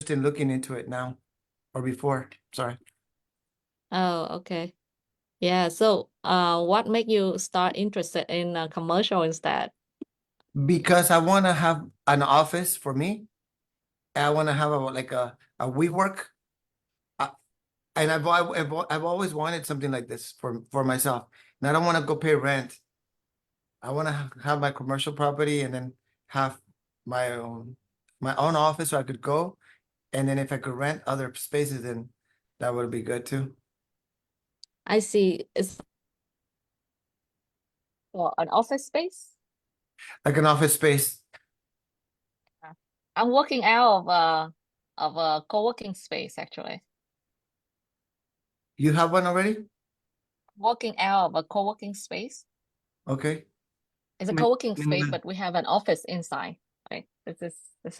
interest in looking into it now or before. Sorry. Oh, okay. Yeah. So, what make you start interested in commercial instead? Because I want to have an office for me. And I want to have a WeWork. Uh, and I've always wanted something like this for myself. And I don't want to go pay rent. I want to have my commercial property and then have my own office so I could go. And then if I could rent other spaces, then that would be good too. I see. It's for an office space. Like an office space. I'm working out of a co-working space actually. You have one already? Working out of a co-working space. Okay. It's a Man- co-working space, Manuel, but we have an office inside. Right. This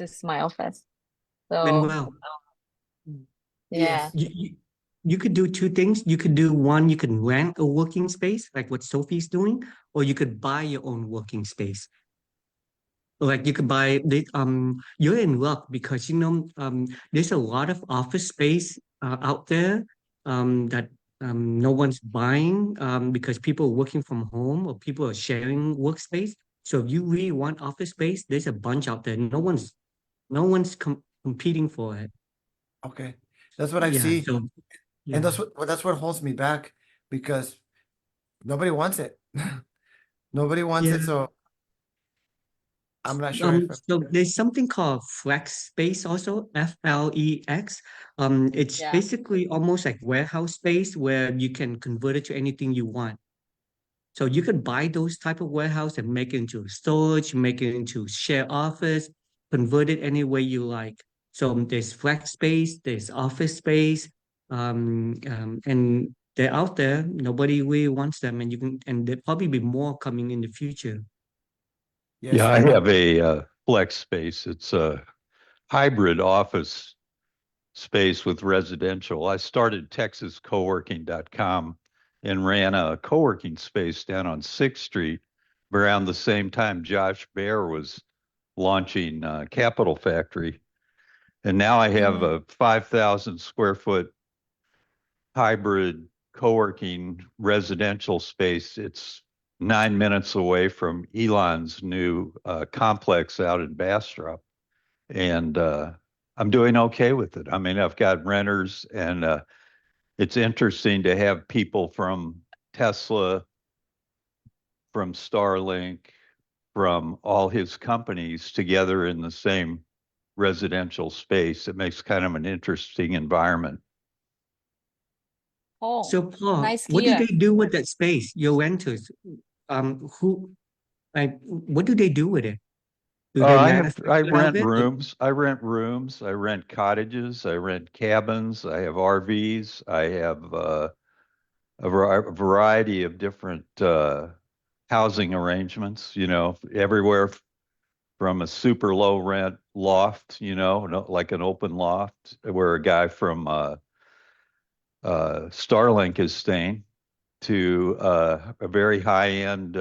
is my office. So Manuel, yeah. Yes. you could do two things. You could do one, you can rent a working space, like what Sophie's doing, or you could buy your own working space. Like you could buy the you're in luck because there's a lot of office space out there that no one's buying because people are working from home or people are sharing workspace. So if you really want office space, there's a bunch out there. No one's competing for it. Okay. That's what I Yeah, see. so And yeah. that's what holds me back because nobody wants it. Nobody wants it, Yeah. so I'm not sure if So there's something called flex space also, FLEX. It's Yeah. basically almost like warehouse space where you can convert it to anything you want. So you could buy those type of warehouse and make it into storage, make it into share office, convert it any way you like. So there's flex space, there's office space, and they're out there. Nobody really wants them, and there'll probably be more coming in the future. yes, Yeah, I I know. have a flex space. It's a hybrid office space with residential. I started TexasCoworking.com and ran a co-working space down on 6th Street around the same time Josh Bear was launching Capital Factory. And now I have a 5,000 square foot hybrid co-working residential space. It's 9 minutes away from Elon's new complex out in Bastrop, and I'm doing okay with it. I mean, I've got renters, and it's interesting to have people from Tesla, from Starlink, from all his companies together in the same residential space. It makes kind of an interesting environment. Oh, So Paul, nice what do they gear. do with that space? Your renters, who, like, what do they do with it? Do they I manufacture out of rent it? rooms. I rent rooms. I rent cottages. I rent cabins. I have RVs. I have a variety of different housing arrangements. Everywhere from a super low rent loft, like an open loft where a guy from Starlink is staying, to a very high end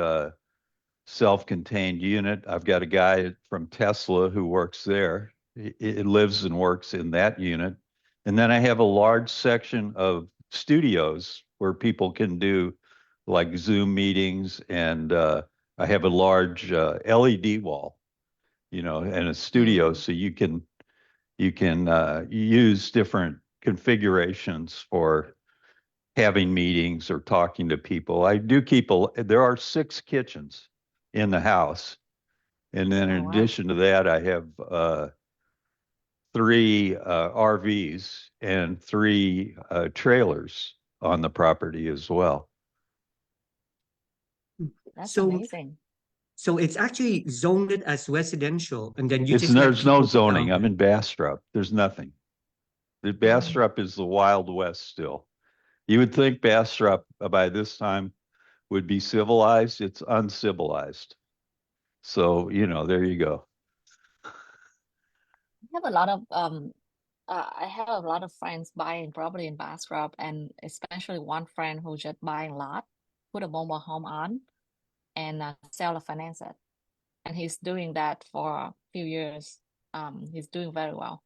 self-contained unit. I've got a guy from Tesla who works there. He lives and works in that unit. And then I have a large section of studios where people can do like Zoom meetings, and I have a large LED wall, and a studio, so you can use different configurations for having meetings or talking to people. I do there are 6 kitchens in the house. And then Oh in wow. addition to that, I have 3 RVs and 3 trailers on the property as well. That's So, amazing. so it's actually zoned as residential, and then you It's just let there's no people live zoning. out I'm there. in Bastrop. There's nothing. The Oh. Bastrop is the Wild West still. You would think Bastrop by this time would be civilized. It's uncivilized. So, there you go. I have a lot of I have a lot of friends buying property in Bastrop, and especially one friend who just buying lot, put a mobile home on, and sell or finance it. And he's doing that for a few years. He's doing very well.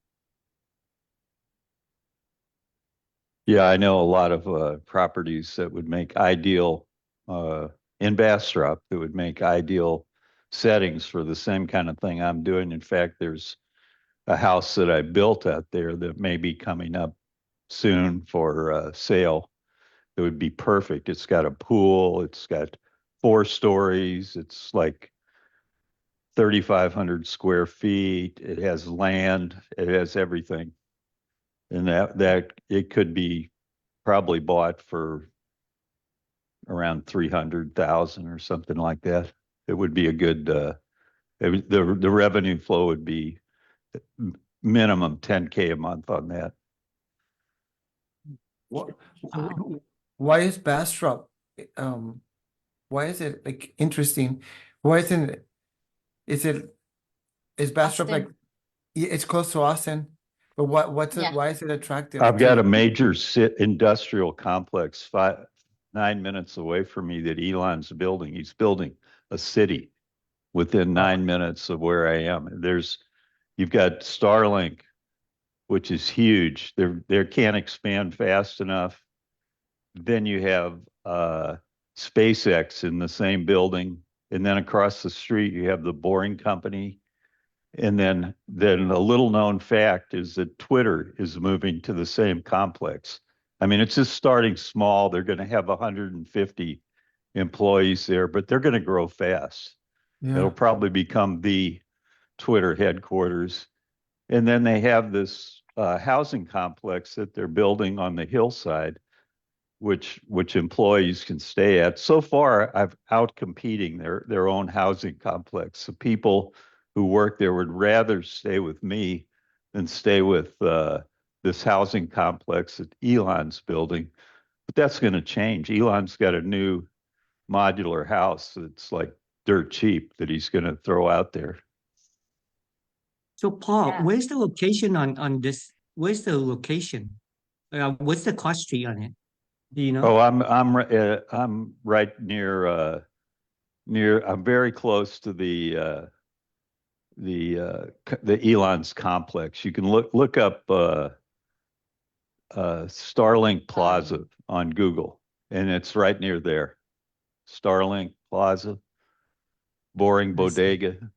Yeah, I know a lot of properties that would make ideal in Bastrop that would make ideal settings for the same kind of thing I'm doing. In fact, there's a house that I built out there that may be coming up soon for sale. It would be perfect. It's got a pool, it's got 4 stories, it's like 3,500 square feet, it has land, it has everything. And that it could be probably bought for around 300,000 or something like that. It would be a good the revenue flow would be minimum 10K a month on that. What, Wow. why is Bastrop, um, why is it like interesting? Why isn't it, is Bastrop like, Austin. it's close to Austin, but what's it, Yeah. why is it attractive I've to got a you? major industrial complex 9 minutes away from me that Elon's building. He's building a city within 9 minutes of where I am. You've got Starlink, which is huge. They can't expand fast enough. Then you have SpaceX in the same building, and then across the street you have the Boring Company. And then a little known fact is that Twitter is moving to the same complex. I mean, it's just starting small. They're going to have 150 employees there, but they're going to grow fast. It'll Yeah, probably become the Twitter headquarters. And then they have this housing complex that they're building on the hillside, which employees can stay at. So far, I've out competing their own housing complex. The people who work there would rather stay with me than stay with this housing complex that Elon's building. But that's going to change. Elon's got a new modular house that's like dirt cheap that he's going to throw out there. So Paul, Yeah. where's the location on this? Where's the location? What's the cost street on it? Do you know? Oh, I'm right near. I'm very close to the Elon's complex. You can look up Starlink Plaza on Google, and it's right near there. Starlink Plaza, Boring I see. Bodega,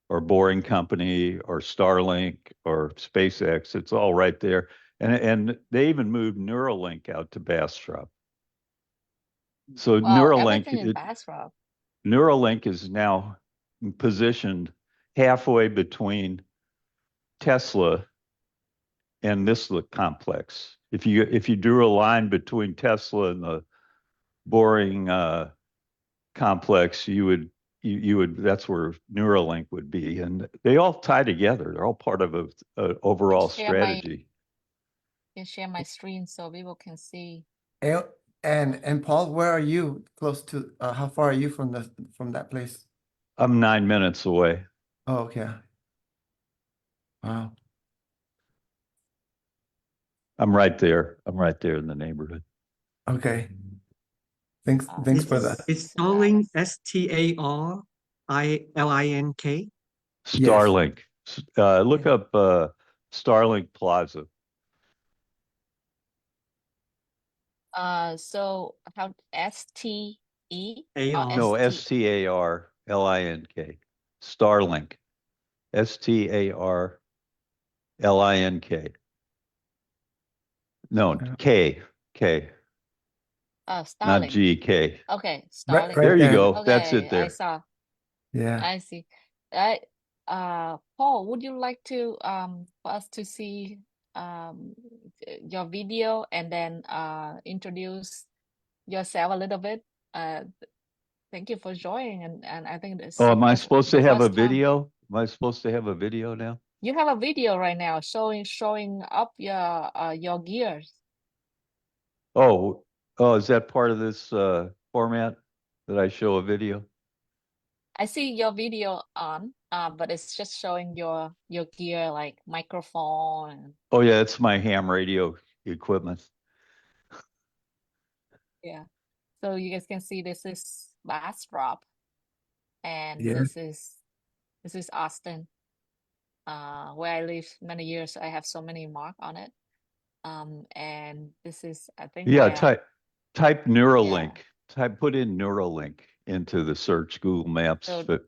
or Boring Company, or Starlink, or SpaceX. It's all right there, and they even moved Neuralink out to Bastrop. So Well, everything in Bastrop. Neuralink is now positioned halfway between Tesla and this complex. If you drew a line between Tesla and the Boring complex, you would that's where Neuralink would be, and they all tie together. They're all part of a overall strategy. Can share my screen so people can see. and Paul, where are you close to, how far are you from that place? I'm 9 minutes away. Oh, okay. Wow. I'm right there. I'm right there in the neighborhood. Okay. Thanks for that. It's Starlink, Starlink. Yes. Starlink. Look up Starlink Plaza. So how STE AR. or No, ST? Starlink. Starlink. Starlink. No, K, not Starlink. G, K. Okay, Right, Starlink. There you there. go. That's Okay, it there. I saw. Yeah. I see. I Paul, would you like to for us to see your video and then introduce yourself a little bit? Thank you for joining, and I think Oh, this am I supposed to the have a first time video? Am I supposed to have a video now? you have a video right now showing up your gears. Oh, is that part of this format that I show a video? I see your video on, but it's just showing your gear like microphone and Oh yeah, it's my ham radio equipment. yeah. So you guys can see this is Bastrop and Yeah. this is Austin. Where I live many years. I have so many mark on it. And this is, I think, Yeah, where, type Neuralink. Put in Neuralink into the search Google Maps. So-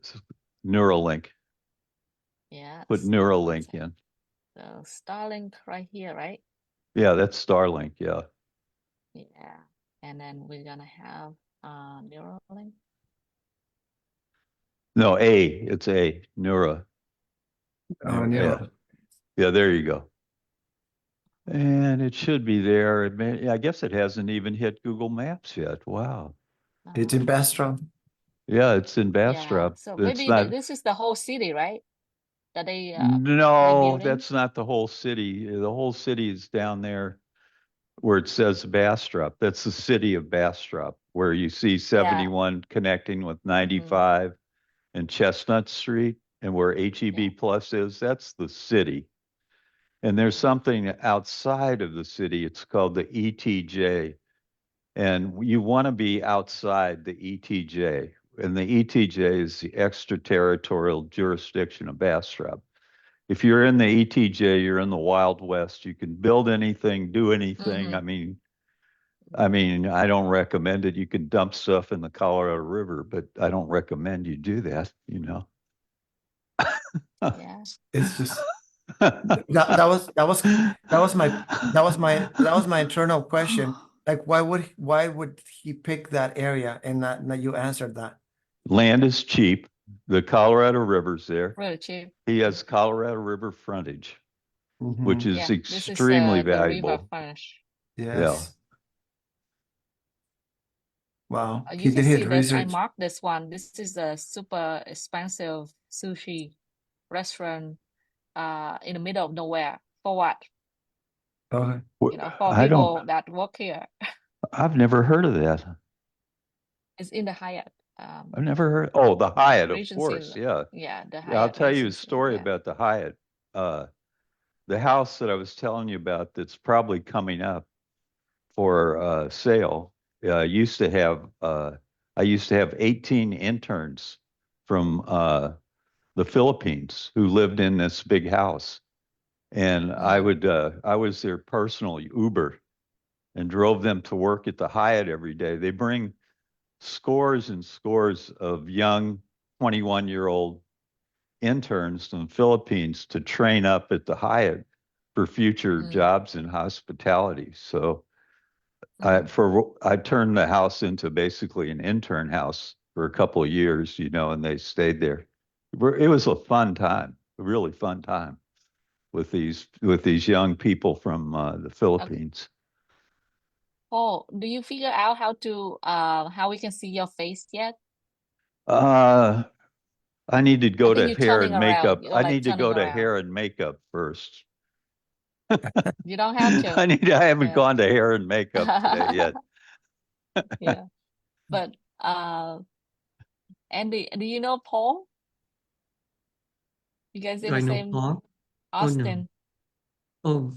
Neuralink. yeah. Put so Neuralink in. So Starlink right here, right? Yeah, that's Starlink. Yeah. Yeah. And then we're gonna have Neuralink. No, it's A, Neura. Oh, Yeah. yeah. Yeah, there you go. And it should be there. I guess it hasn't even hit Google Maps yet. Wow. It's in Um, Bastrop. Yeah, it's in yeah. Bastrop. So It's maybe not. this is the whole city, right? That they No, building? that's not the whole city. The whole city is down there where it says Bastrop. That's the city of Bastrop, where you see 71 connecting with 95 and Chestnut Street, and where HEB Yeah. Plus is. That's the city. And there's something outside of the city. It's called the ETJ. And you want to be outside the ETJ. And the ETJ is the extraterritorial jurisdiction of Bastrop. If you're in the ETJ, you're in the Wild West. You can build anything, do anything. Mhm. I mean, I don't recommend it. You can dump stuff in the Colorado River, but I don't recommend you do that, you know. Yeah. It's just that was my internal question. Like, why would he pick that area? And that you answered that. Land is cheap. The Colorado River's there. Really cheap. He has Colorado River frontage, which Mhm. is Yeah. This is extremely the river valuable. frontage. Yes. Wow. You He can did see his this. I research. marked this one. This is a super expensive sushi restaurant in the middle of nowhere. For what? Okay. For I people don't, that work here. I've never heard of that. It's in the Hyatt. I've never heard. Oh, the Hyatt, of Regency. course. Yeah. Yeah, the Yeah, I'll Hyatt tell you a Regency. story Yeah. about the Hyatt. The house that I was telling you about that's probably coming up for sale used to have I used to have 18 interns from the Philippines who lived in this big house, and I was their personal Uber and drove them to work at the Hyatt every day. They bring scores and scores of young 21-year-old interns from the Philippines to train up at the Hyatt for future jobs in hospitality. So I turned the house into basically an intern house for a couple of years, you know, and they stayed there. It was a fun time, a really fun time with these young people from the Philippines. Paul, do you figure out how we can see your face yet? I need to go I think to you're hair turning and around. makeup. You're I like need to go turning to hair around. and makeup first. You don't have to. I haven't Yeah. gone to hair and makeup today yet. Yeah. But Andy, do you know Paul? You guys in Do I the know same Paul? Oh no. Austin? Oh,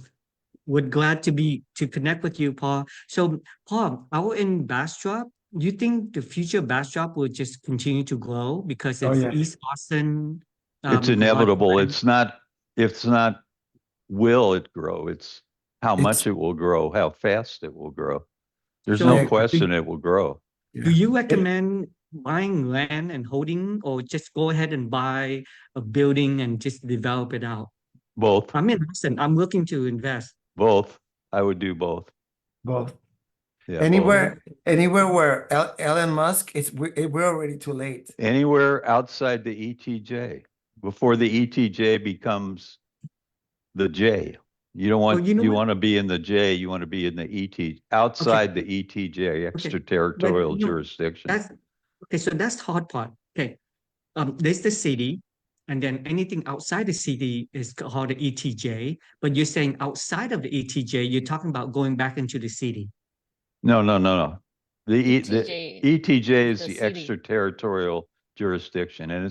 would glad to connect with you, Paul. So, Paul, out in Bastrop, do you think the future Bastrop will just continue to grow because Oh it's yeah. East Austin? It's A lot of inevitable. land. It's not will it grow? It's how It's much it will grow, how fast it will grow. There's no So, yeah. question it will grow. do Yeah. you It, recommend buying land and holding, or just go ahead and buy a building and just develop it out? Both, I'm in Austin. I'm looking to invest. both. I would do both. both. Yeah, both. Anywhere where Elon Musk, we're already too late. Anywhere outside the ETJ, before the ETJ becomes the J. You don't Oh, want you know you what? want to be in the J, you want to be in the Okay, outside the ETJ, okay. But extraterritorial jurisdiction. that's okay. So that's the hard part. Okay. There's the city, and then anything outside the city is called the ETJ. But you're saying outside of the ETJ, you're talking about going back into the city. No, no, no, no. The ETJ ETJ is is the the city. extraterritorial jurisdiction, and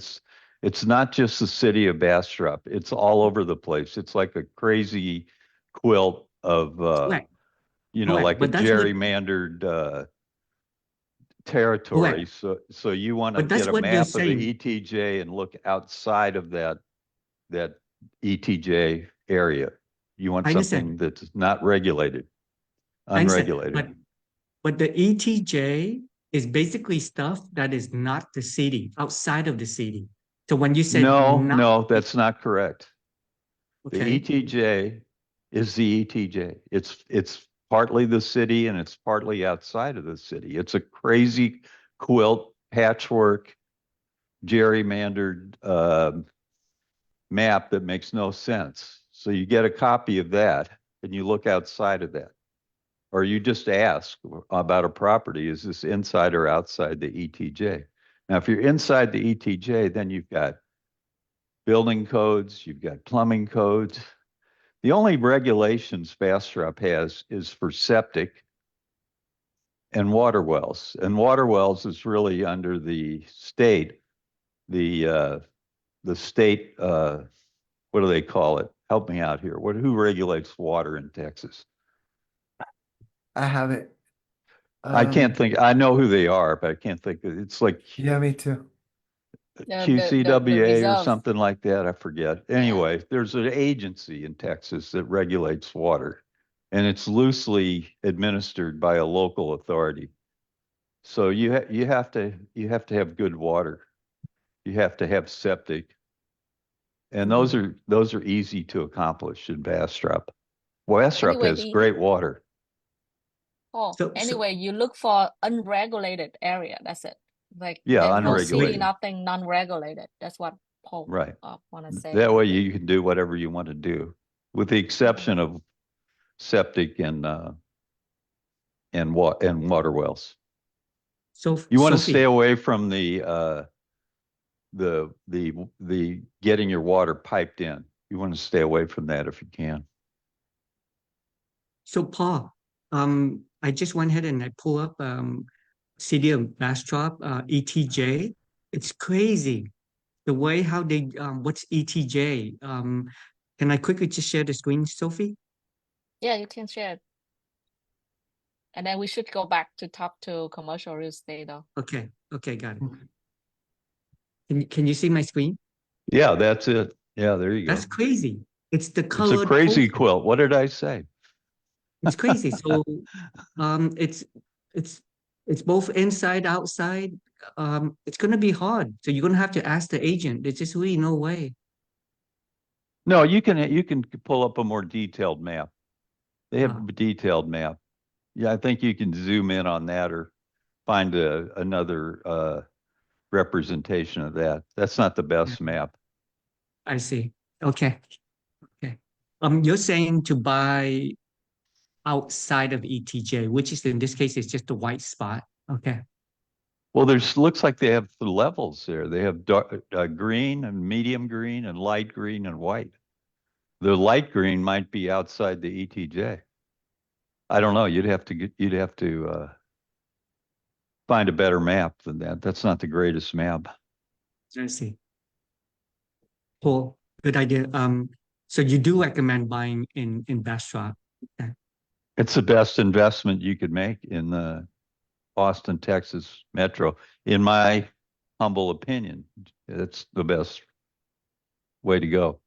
it's not just the city of Bastrop. It's all over the place. It's like a crazy quilt of Correct. Correct. like a But that's what gerrymandered territory. correct. So you want to But that's get a what you're map of the saying. ETJ and look outside of that ETJ area. You want I understand. something that's not regulated, I understand, unregulated. but the ETJ is basically stuff that is not the city, outside of the city. So when you said No, not, no, that's not correct. The okay, ETJ is the ETJ. It's partly the city and it's partly outside of the city. It's a crazy quilt patchwork gerrymandered map that makes no sense. So you get a copy of that and you look outside of that. Or you just ask about a property, is this inside or outside the ETJ? Now, if you're inside the ETJ, then you've got building codes, you've got plumbing codes. The only regulations Bastrop has is for septic and water wells. And water wells is really under the state, the state, what do they call it? Help me out here. Who regulates water in Texas? I have it. I can't think, I know who they are, but I can't think of, it's like Yeah, me too. The QCWA or reserve. something like that. I forget. Anyway, there's an agency in Texas that regulates water and it's loosely administered by a local authority. So you have to have good water. You have to have septic. And those are easy to accomplish in Bastrop. Bastrop Anyway, has great water. So- anyway, you look for unregulated area. That's it. Like Yeah, there's no city, unregulated. nothing non-regulated. That's what Paul Right. want to say. That way you can do whatever you want to do, with the exception of septic and water wells. so You want to Sophie, stay away from the getting your water piped in. You want to stay away from that if you can. So Paul, I just went ahead and I pull up City of Bastrop, ETJ. It's crazy the way how they what's ETJ. Can I quickly just share the screen, Sophie? Yeah, you can share it. And then we should go back to top to commercial real estate though. Okay, got it. Can you see my screen? Yeah, that's it. Yeah, there you go. That's crazy. It's the It's a colored crazy post. quilt. What did I say? It's crazy. So it's it's both inside, outside. It's gonna be hard. So you're gonna have to ask the agent. There's just really no way. No, you can pull up a more detailed map. They have Ah. a detailed map. Yeah, I think you can zoom in on that or find another representation of that. That's not the best map. I see. Okay. You're saying to buy outside of ETJ, which is in this case is just a white spot. Okay. Well, looks like they have the levels there. They have dark, green and medium green and light green and white. The light green might be outside the ETJ. I don't know. You'd have to find a better map than that. That's not the greatest map. I see. Cool. Good idea. So you do recommend buying in Bastrop. Okay. It's the best investment you could make in the Austin, Texas metro, in my humble opinion. It's the best way to go.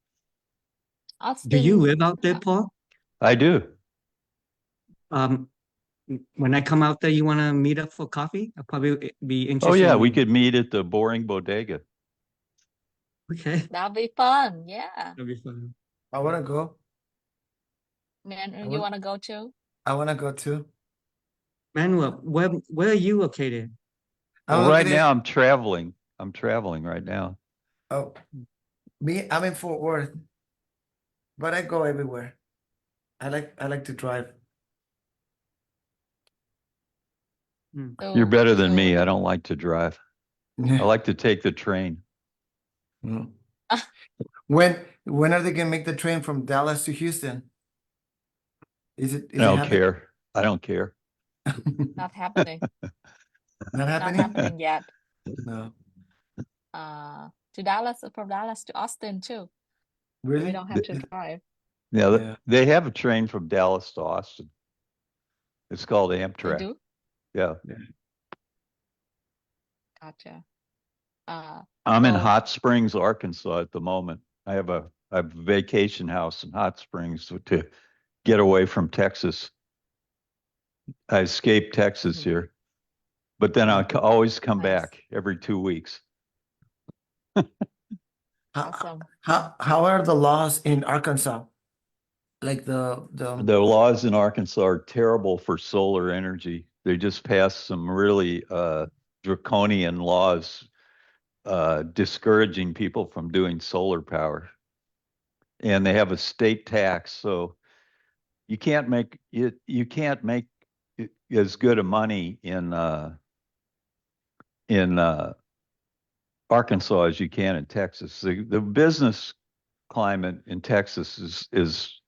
Do you Austin, live out there, Paul? I do. Um, when I come out there, you want to meet up for coffee? I'll probably be Oh interested. yeah, in we you. could meet at the Boring Bodega. Okay. that'll be fun. Yeah. That'll be fun. I wanna go. Man, I you want- want to go too? I wanna go too. Manuel, where are you located? Well, I'm right located- now I'm traveling. I'm traveling right now. Oh, I'm in Fort Worth, but I go everywhere. I like to drive. You're better than me. So- I don't like to drive. I like to take the train. Mm. When are they gonna make the train from Dallas to Houston? Is it I don't happening? care. I don't care. Not happening. Not Not happening? happening yet. No. To Dallas, from Dallas to Austin too. Really? We don't have to drive. Yeah, Yeah. they have a train from Dallas to Austin. It's called They Amtrak. do? Yeah. Gotcha. I'm in So- Hot Springs, Arkansas at the moment. I have a I have a vacation house in Hot Springs to get away from Texas. I escaped Texas here, but then I'll always come Nice. back every 2 weeks. Awesome. How are the laws in Arkansas? Like the The laws in Arkansas are terrible for solar energy. They just passed some really draconian laws discouraging people from doing solar power. And they have a state tax, so you can't make it, you can't make as good a money in Arkansas as you can in Texas. The business climate in Texas is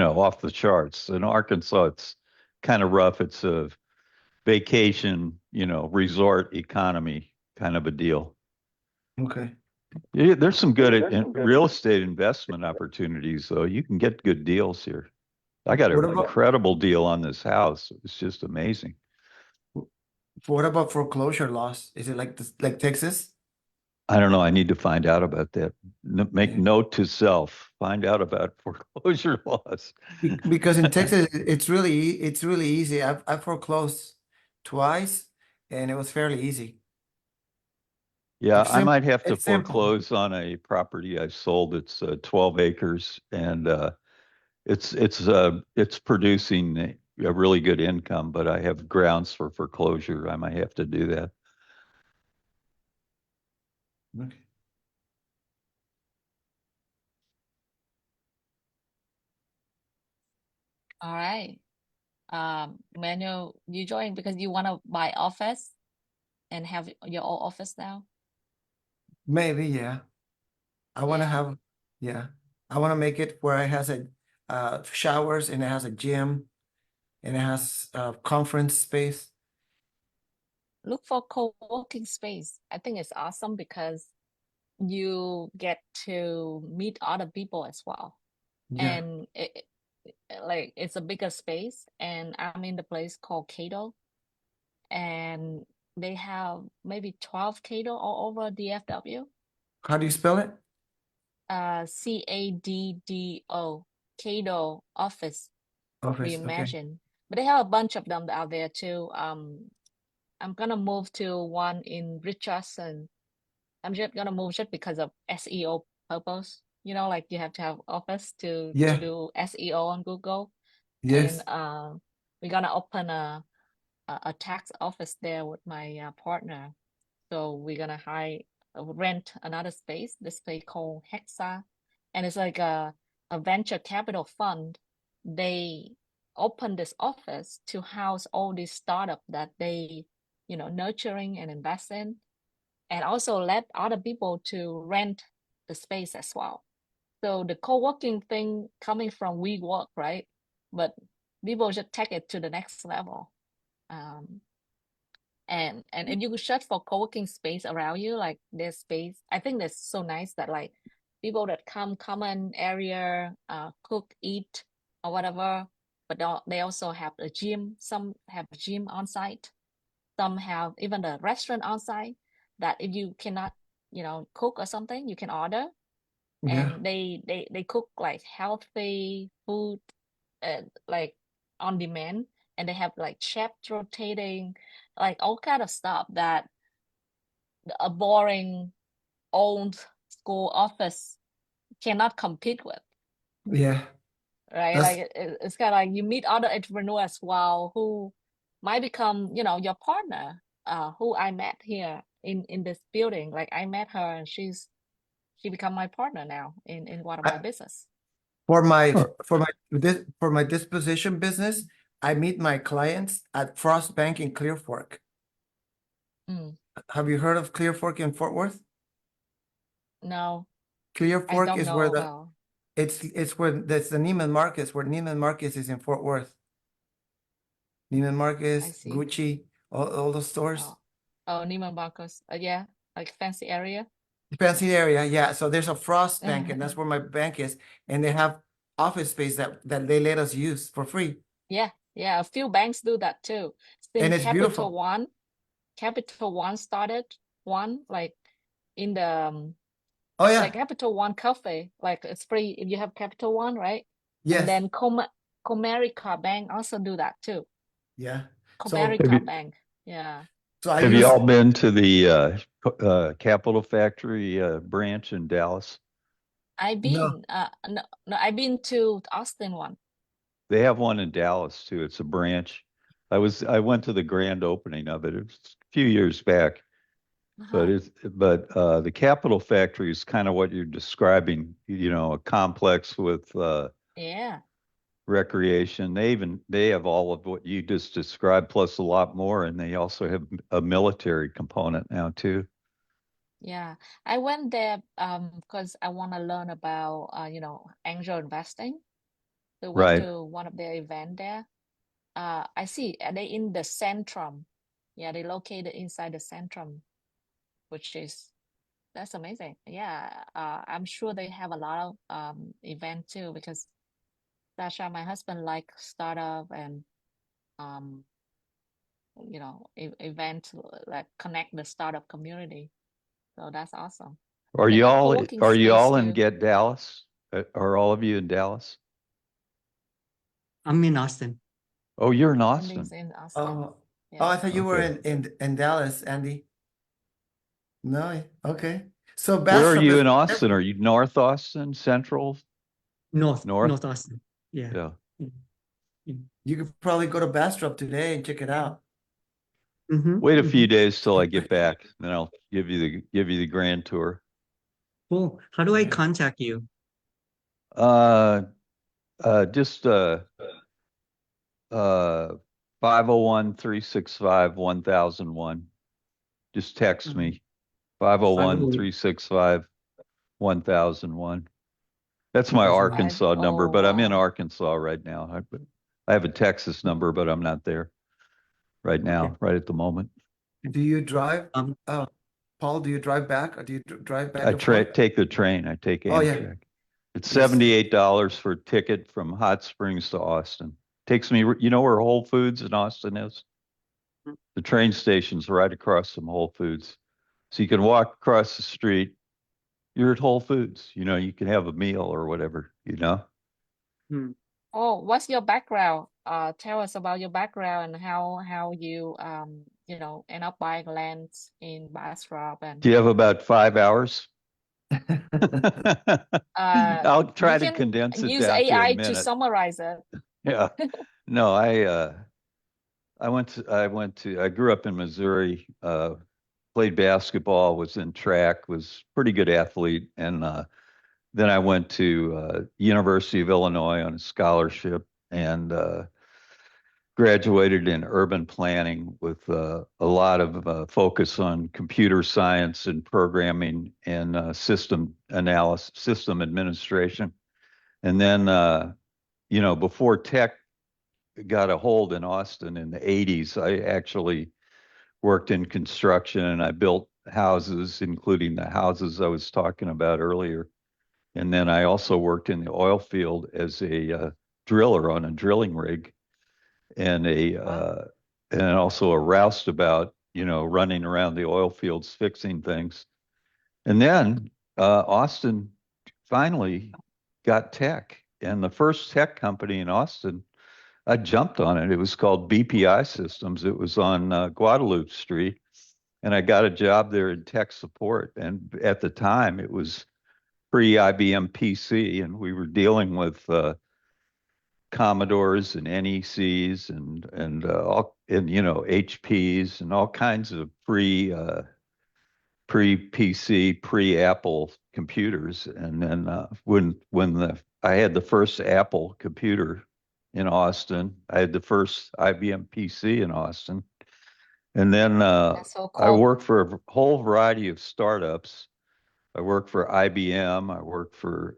off the charts. In Arkansas, it's kind of rough. It's a vacation, resort economy kind of a deal. okay. Yeah, there's some good real estate investment opportunities, though. You can get good deals here. I got What an about incredible deal on this house. It's just amazing. what about foreclosure laws? Is it like this, like Texas? I don't know. I need to find out about that. Make Yeah. note to self. Find out about foreclosure laws. Because in Texas, it's really easy. I've foreclosed twice, and it was fairly easy. Yeah, It's I simple. might have to It's simple. foreclose on a property I sold. It's 12 acres, and it's producing a really good income, but I have grounds for foreclosure. I might have to do that. Okay. All right. Manuel, you joined because you want to buy office and have your own office now? Maybe, yeah. I want to Yeah. have, yeah. I want to make it where it has a showers and it has a gym and it has a conference space. Look for co-working space. I think it's awesome because you get to meet other people as well. Yeah. And like it's a bigger space, and I'm in the place called Cato, and they have maybe 12 Cato all over DFW. How do you spell it? CADDO, Cato office Office. Okay. reimagine. But they have a bunch of them out there too. I'm gonna move to one in Richardson. I'm just gonna move just because of SEO purpose. Like you have to have office to Yeah. do SEO on Google. Yes. And we're gonna open a tax office there with my partner. So we're gonna rent another space, this space called Hexa, and it's like a venture capital fund. They open this office to house all these startups that they, nurturing and invest in, and also let other people to rent the space as well. So the co-working thing coming from WeWork, right? But people just take it to the next level. And if you could search for co-working space around you, like there's space. I think that's so nice that like people that come common area, cook, eat, or whatever. But they also have a gym. Some have a gym on site. Some have even a restaurant on site that if you cannot, cook or something, you can order. Yeah. And they cook like healthy food, like on demand, and they have like chef rotating, like all kind of stuff that a boring old school office cannot compete with, Yeah. right? That's Like it's kind of like you meet other entrepreneurs as well who might become, your partner. Who I met here in this building. Like I met her, and she become my partner now in one of my I, business. for my disposition business. I meet my clients at Frost Bank in Clear Fork. Mm, Have you heard of Clear Fork in Fort Worth? no, Clear I Fork don't is where know well. it's where that's the Neiman Marcus, where Neiman Marcus is in Fort Worth. Neiman I Marcus, see. Gucci, all those stores. Oh, Neiman Marcus. Yeah, like fancy area. Fancy area, yeah. So there's a Frost Bank, and that's where my bank is, and they have office space that they let us use for free, Yeah, a few banks do that too. and Since it's beautiful. Capital One started one like in the Oh, yeah. like Capital One Coffee, like it's free if you have Capital One, right? Yes. And then Comerica Bank also do that too. Yeah. So, Comerica Bank, yeah. so I Have you use, all been to the Capital Factory branch in Dallas? I've no, been, no, I've been to Austin one. They have one in Dallas too. It's a branch. I went to the grand opening of it. It was a few years back, but the Capital Factory is kind of what you're describing, you know, a complex with Yeah, recreation. They have all of what you just described plus a lot more, and they also have a military component now too. yeah. I went there because I want to learn about angel investing. So went Right. to one of their event there. I see they in the Centrum. Yeah, they located inside the Centrum, which is that's amazing. Yeah, I'm sure they have a lot of event too because Sasha, my husband, like startup and um event like connect the startup community. So that's awesome. Are They you have all co-working are you space all in too. Get Dallas? Are all of you in Dallas? I'm in Austin. Oh, you're in Andy's Austin. in Austin. oh, Yeah. I thought you were Okay. in Dallas, Andy. No, okay. So Where are Bastrop you is in Austin? Are you North Austin, Central, North? North Austin. Yeah. Yeah. you could probably go to Bastrop today and check it out. Wait a few days till I get back, then I'll give you the grand tour. Cool. How do I Yeah. contact you? Uh, just 501-365-1001. Just text Um, me 501 501. 365 1001. That's my Awesome. Arkansas number, but I'm in 501. Arkansas right now. I have a Texas number, but I'm not there right Okay. now, right at the moment. Do you drive? Um, Paul, do you drive back or do you drive back and forth? Take the train. I take Oh, yeah. Amtrak. It's Yes. $78 for a ticket from Hot Springs to Austin. Takes me, you know where Whole Foods in Austin is? The train station's right across from Whole Foods. So you can walk across the street. You're at Whole Foods. You know, you can have a meal or whatever, you know? hmm. Oh, what's your background? Tell us about your background and how you end up buying lands in Bastrop and Do you have about 5 hours? I'll you try to can condense it use down to a AI to minute. summarize it. Yeah. No, I grew up in Missouri, played basketball, was in track, was pretty good athlete, and then I went to University of Illinois on a scholarship and graduated in urban planning with a lot of focus on computer science and programming and system analysis, system administration. And then, before tech got a hold in Austin in the 80s, I actually worked in construction and I built houses, including the houses I was talking about earlier. And then I also worked in the oil field as a driller on a drilling rig and and also a roustabout, running around the oil fields fixing things. And then Austin finally got tech, and the first tech company in Austin, I jumped on it. It was called BPI Systems. It was on Guadalupe Street, and I got a job there in tech support. And at the time, it was pre-IBM PC, and we were dealing with Commodores and NECs and all and HPs and all kinds of pre-PC, pre-Apple computers. And then when I had the first Apple computer in Austin, I had the first IBM PC in Austin, and then That's so I cool. worked for a whole variety of startups. I worked for IBM. I worked for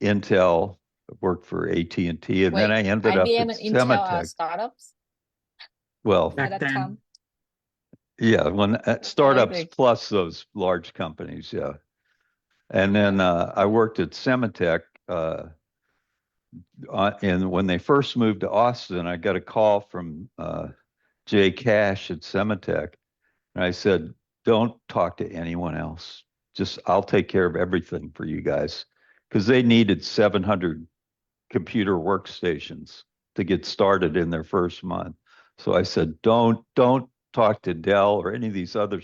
Intel. I worked for AT&T, and then Wait, I ended up IBM at and Intel are Sematech. startups Well, at Back that then. time? yeah, when That's startups amazing. plus those large companies, yeah. And then I worked at Sematech, and when they first moved to Austin, I got a call from Jay Cash at Sematech, and I said, "Don't talk to anyone else. just, I'll take care of everything for you guys. Because they needed 700 computer workstations to get started in their first month. So I said, don't talk to Dell or any of these other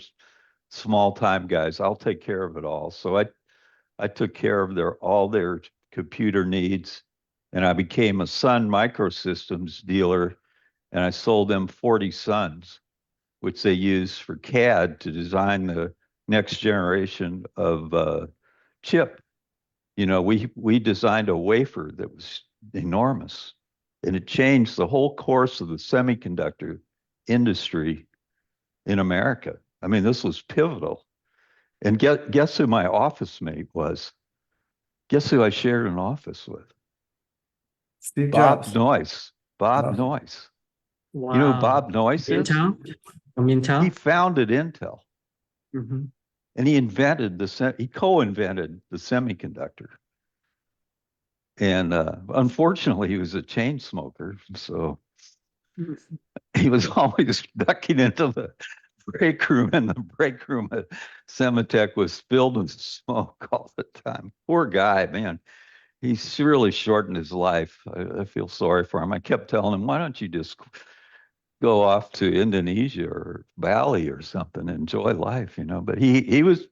small time guys. I'll take care of it all. So I took care of all their computer needs, and I became a Sun Microsystems dealer, and I sold them 40 Suns, which they use for CAD to design the next generation of chip. You know, we designed a wafer that was enormous, and it changed the whole course of the semiconductor industry in America. I mean, this was pivotal. And guess who my office mate was? Guess who I shared an office with? Steve Bob Jobs. Noyce. Bob Oh. Noyce. Wow. You know who Bob Noyce is? Intel? From He Intel? founded Intel, Mhm. and he co-invented the semiconductor. And unfortunately, he was a chain smoker, so he was always ducking into the break room, and the break room at Semitech was filled with smoke all the time. Poor guy, man. He's really shortened his life. I feel sorry for him. I kept telling him, why don't you just go off to Indonesia or Bali or something, enjoy life, you know? But he was,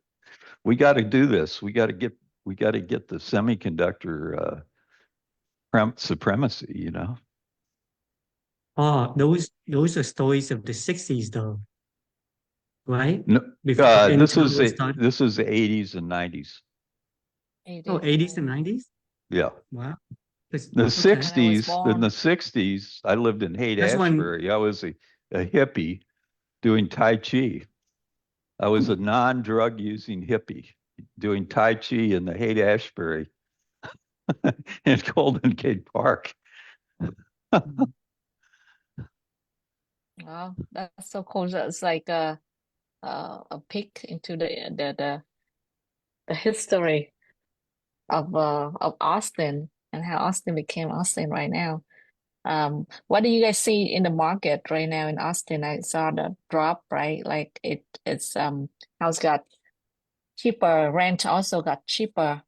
we got to do this. We got to get the semiconductor supremacy, you know? Oh, those are stories of the 60s though, right? No, Before this Intel is was started. the 80s and 90s. Oh, 80s and 90s? Yeah. Wow. The Okay. 60s, in born. the 60s, I lived in Haight That's when Ashbury. I was a hippie doing Tai Chi. I was a non-drug using hippie doing Tai Chi in the Haight Ashbury in Golden Gate Park. Wow, that's so cool. That's like a peek into the history of Austin and how Austin became Austin right now. What do you guys see in the market right now in Austin? I saw the drop, right? Like it's house got cheaper, rent also got cheaper.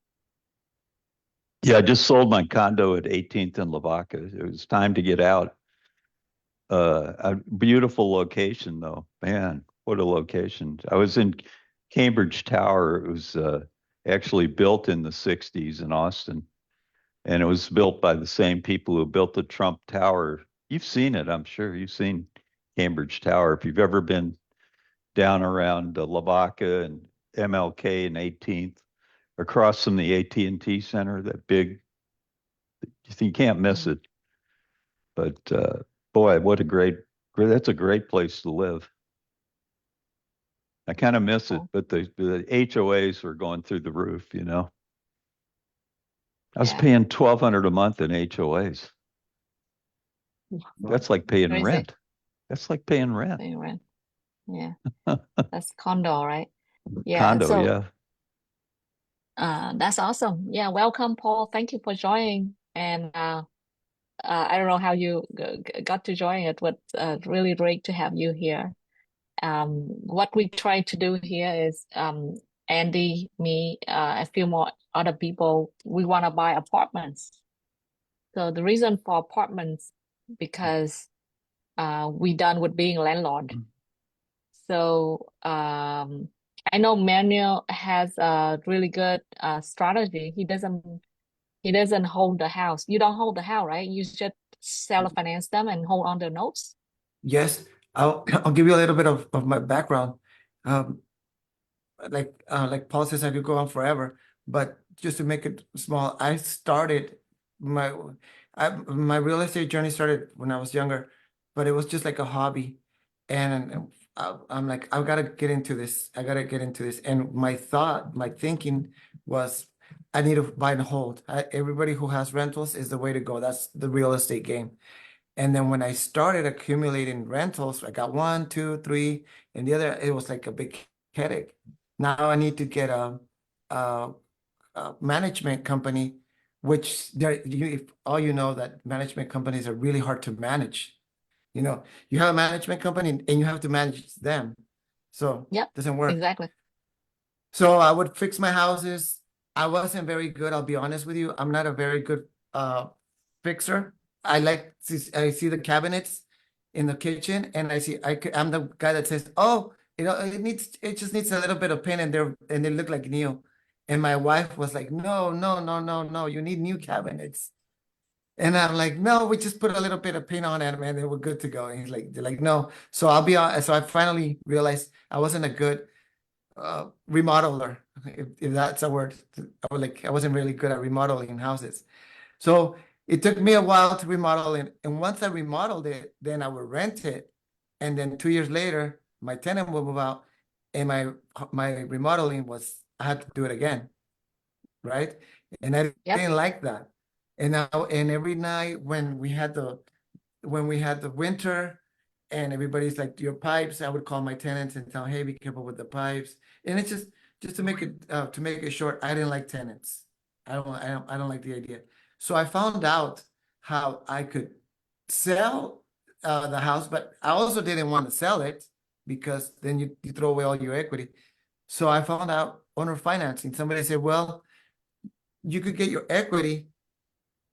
Yeah, I just sold my condo at 18th and Lavaca. It was time to get out. A beautiful location though, man, what a location. I was in Cambridge Tower. It was actually built in the 60s in Austin, and it was built by the same people who built the Trump Tower. You've seen it, I'm sure. You've seen Cambridge Tower. If you've ever been down around Lavaca and MLK and 18th, across from the AT&T Center, that big, you can't miss it. But boy, what that's a great place to live. I kind of miss it, Cool. but the HOAs were going through the roof, you know. I was Yeah. paying $1,200 a month in HOAs. That's like paying Crazy. rent. That's like paying rent. Paying rent. Yeah. That's condo, right? Yeah. Condo, So yeah. that's awesome. Yeah. Welcome, Paul. Thank you for joining. And I don't know how you got to join it, but really great to have you here. What we try to do here is Andy, me, a few more other people, we want to buy apartments. So the reason for apartments, because we done with being landlord. So I know Manuel has a really good strategy. He doesn't hold the house. You don't hold the house, right? You just sell or finance them and hold on the notes. Yes, I'll give you a little bit of my background. Um, like Paul says, I could go on forever, but just to make it small, I started my real estate journey started when I was younger, but it was just like a hobby, and I'm like, I've got to get into this. I got to get into this, and my thinking was, I need to buy and hold. Everybody who has rentals is the way to go. That's the real estate game. And then when I started accumulating rentals, I got 1, 2, 3, and the other, it was like a big headache. Now I need to get a management company, which if all you know that management companies are really hard to manage. You know, you have a management company and you have to manage them. So Yep, it doesn't work. exactly. So I would fix my houses. I wasn't very good, I'll be honest with you. I'm not a very good fixer. I see the cabinets in the kitchen and I'm the guy that says, "Oh, it just needs a little bit of paint and they look like new." And my wife was like, "No, no, no, no, no, you need new cabinets." And I'm like, "No, we just put a little bit of paint on it, man, and we're good to go." And they're like, "No." So I'll be honest. So I finally realized I wasn't a good remodeler, if that's a word. I wasn't really good at remodeling houses. So it took me a while to remodel it. And once I remodeled it, then I would rent it. And then 2 years later, my tenant would move out and my remodeling I had to do it again. Right. And I Yep. didn't like that. And every night when we had the winter and everybody's like, "Your pipes," I would call my tenants and tell, "Hey, be careful with the pipes." And it's just to make it short, I didn't like tenants. I don't like the idea. So I found out how I could sell the house, but I also didn't want to sell it because then you throw away all your equity. So I found out owner financing. Somebody said, "Well, you could get your equity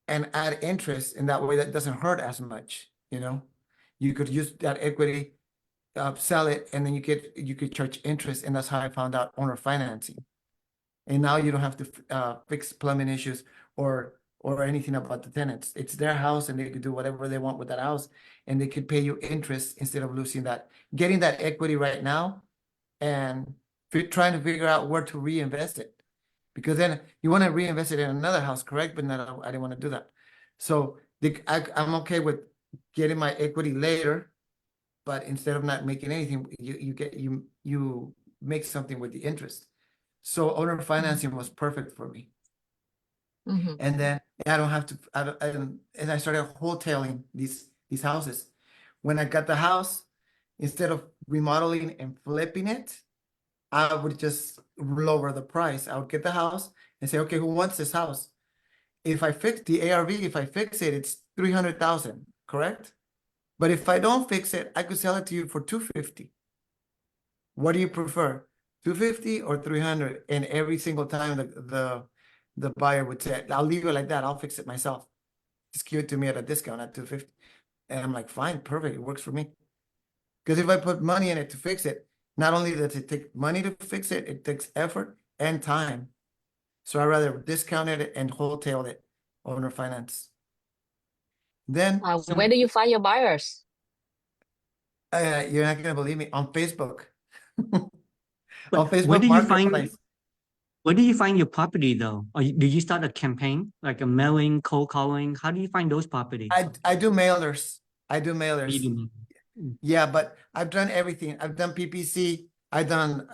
and add interest in that way that doesn't hurt as much, you know? You could use that equity, sell it, and then you could charge interest, and that's how I found out owner financing. And now you don't have to fix plumbing issues or anything about the tenants. It's their house, and they could do whatever they want with that house, and they could pay you interest instead of getting that equity right now, and trying to figure out where to reinvest it. Because then you want to reinvest it in another house, correct? But no, I didn't want to do that. So I'm okay with getting my equity later, but instead of not making anything, you make something with the interest. So owner financing was perfect for me. Mhm. And then I don't have to, and I started wholesaling these houses. When I got the house, instead of remodeling and flipping it, I would just lower the price. I would get the house and say, "Okay, who wants this house?" If I fix the ARV, if I fix it, it's 300,000, correct? But if I don't fix it, I could sell it to you for 250. What do you prefer, 250 or 300? And every single time the buyer would say, "I'll leave it like that. I'll fix it myself. Just give it to me at a discount at 250." And I'm like, "Fine, perfect. It works for me." Because if I put money in it to fix it, not only does it take money to fix it, it takes effort and time. So I rather discount it and wholesale it, owner finance. Then Where do you find your buyers? you're not gonna believe me, on Facebook. But On where Facebook do you find Marketplace. where do you find your property though? Or do you start a campaign like a mailing, cold calling? How do you find those properties? I do mailers. I do You mailers. do- Yeah, but I've done everything. I've done PPC, I've done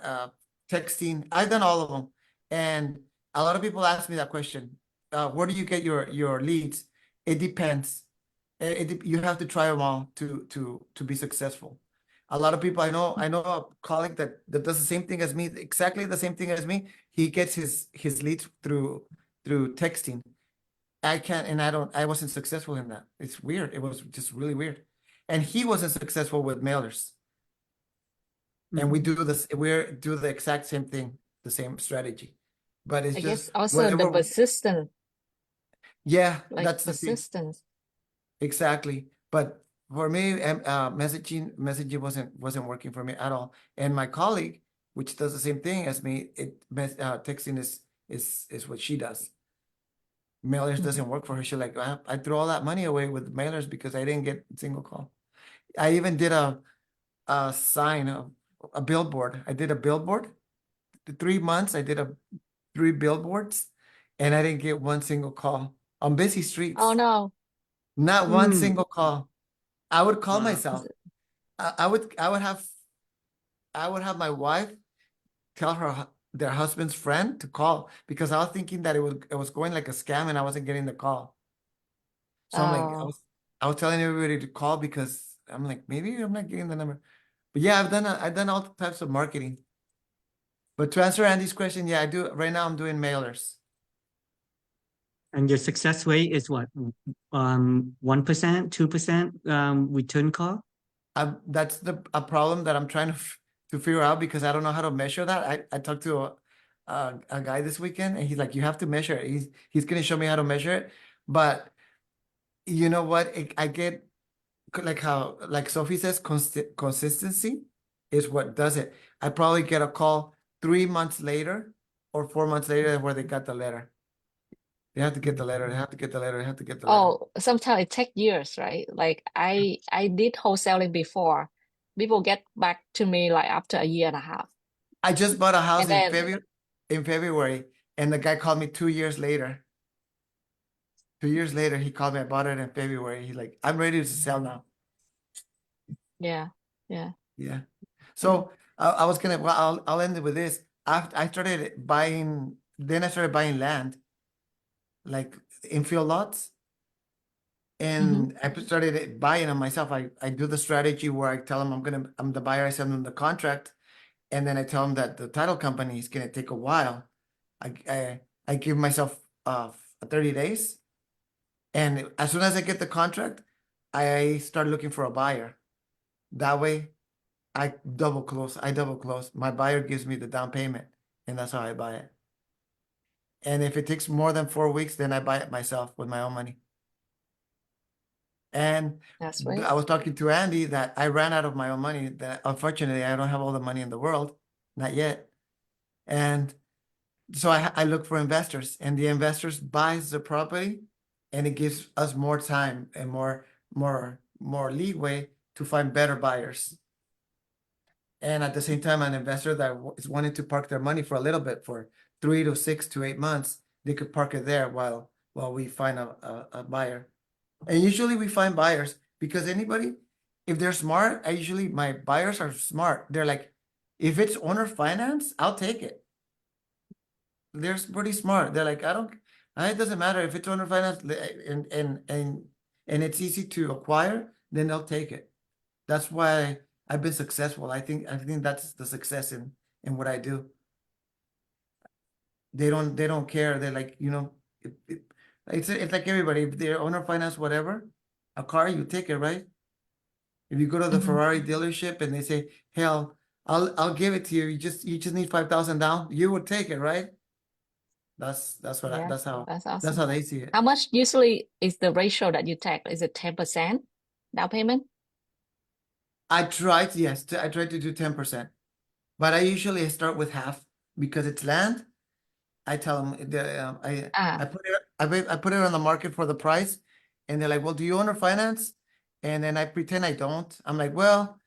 texting, I've done all of them. And a lot of people ask me that question. Where do you get your leads? It depends. You have to try them all to be successful. A lot of people I know a colleague that does the same thing as me, exactly the same thing as me. He gets his leads through texting. I can't, and I wasn't successful in that. It's weird. It was just really weird. And he wasn't successful with mailers. And we do the exact same thing, the same strategy. But it's I just guess also the persistence, yeah, like that's the thing. persistence. Exactly. But for me, messaging wasn't working for me at all. And my colleague, which does the same thing as me, texting is what she does. Mailers doesn't work for her. She's like, I threw all that money away with mailers because I didn't get a single call. I even did a sign, a billboard. I did a billboard. The 3 months I did 3 billboards, and I didn't get one single call on busy streets. Oh no. Not one single call. I would call Wow. myself. I would have my wife tell their husband's friend to call because I was thinking that it was going like a scam and I wasn't getting the call. So I'm like, Oh, I was telling everybody to call because I'm like, maybe I'm not getting the number. But yeah, I've done all types of marketing. But to answer Andy's question, yeah, I do. Right now, I'm doing mailers. And your success rate is what? 1%, 2% return call? That's a problem that I'm trying to figure out because I don't know how to measure that. I talked to a guy this weekend, and he's like, you have to measure it. He's gonna show me how to measure it. But you know what? I get like how like Sophie says, consistency is what does it. I probably get a call 3 months later or 4 months later where they got the letter. They have to get the letter. They have to get the letter. They have to get the letter. Oh, sometimes it takes years, right? Like I did wholesaling before. People get back to me like after a year and a half. I just bought a house And then in February, and the guy called me 2 years later. 2 years later, he called me. I bought it in February. He's like, I'm ready to sell now. yeah, yeah. Yeah. So I was gonna. Well, I'll end it with this. After I started buying, then I started buying land, like infill lots, and I started buying them myself. I do the strategy where I tell them I'm the buyer. I send them the contract, and then I tell them that the title company is gonna take a while. I give myself 30 days, and as soon as I get the contract, I start looking for a buyer. That way, I double close. My buyer gives me the down payment, and that's how I buy it. And if it takes more than 4 weeks, then I buy it myself with my own money. And That's right. I was talking to Andy that I ran out of my own money. That unfortunately I don't have all the money in the world, not yet. And so I look for investors, and the investors buys the property, and it gives us more time and more leeway to find better buyers. And at the same time, an investor that is wanting to park their money for a little bit, for 3 to 6 to 8 months, they could park it there while we find a buyer. And usually we find buyers because if they're smart, my buyers are smart. They're like, if it's owner finance, I'll take it. They're pretty smart. They're like, it doesn't matter if it's owner finance and it's easy to acquire, then they'll take it. That's why I've been successful. I think that's the success in what I do. They don't care. They're like, it's like everybody. If they're owner finance, whatever, a car, you take it, right? If you go to the Ferrari dealership and they say, "Hell, I'll give it to you. You just need 5,000 down," you would take it, right? That's what Yeah, that's how that's that's awesome. how they see it. How much usually is the ratio that you take? Is it 10% down payment? I tried to do 10%, but I usually start with half because it's land. I tell them I put it on the market for the price, and they're like, "Well, do you own or finance?" And then I pretend I don't. I'm like, "Well,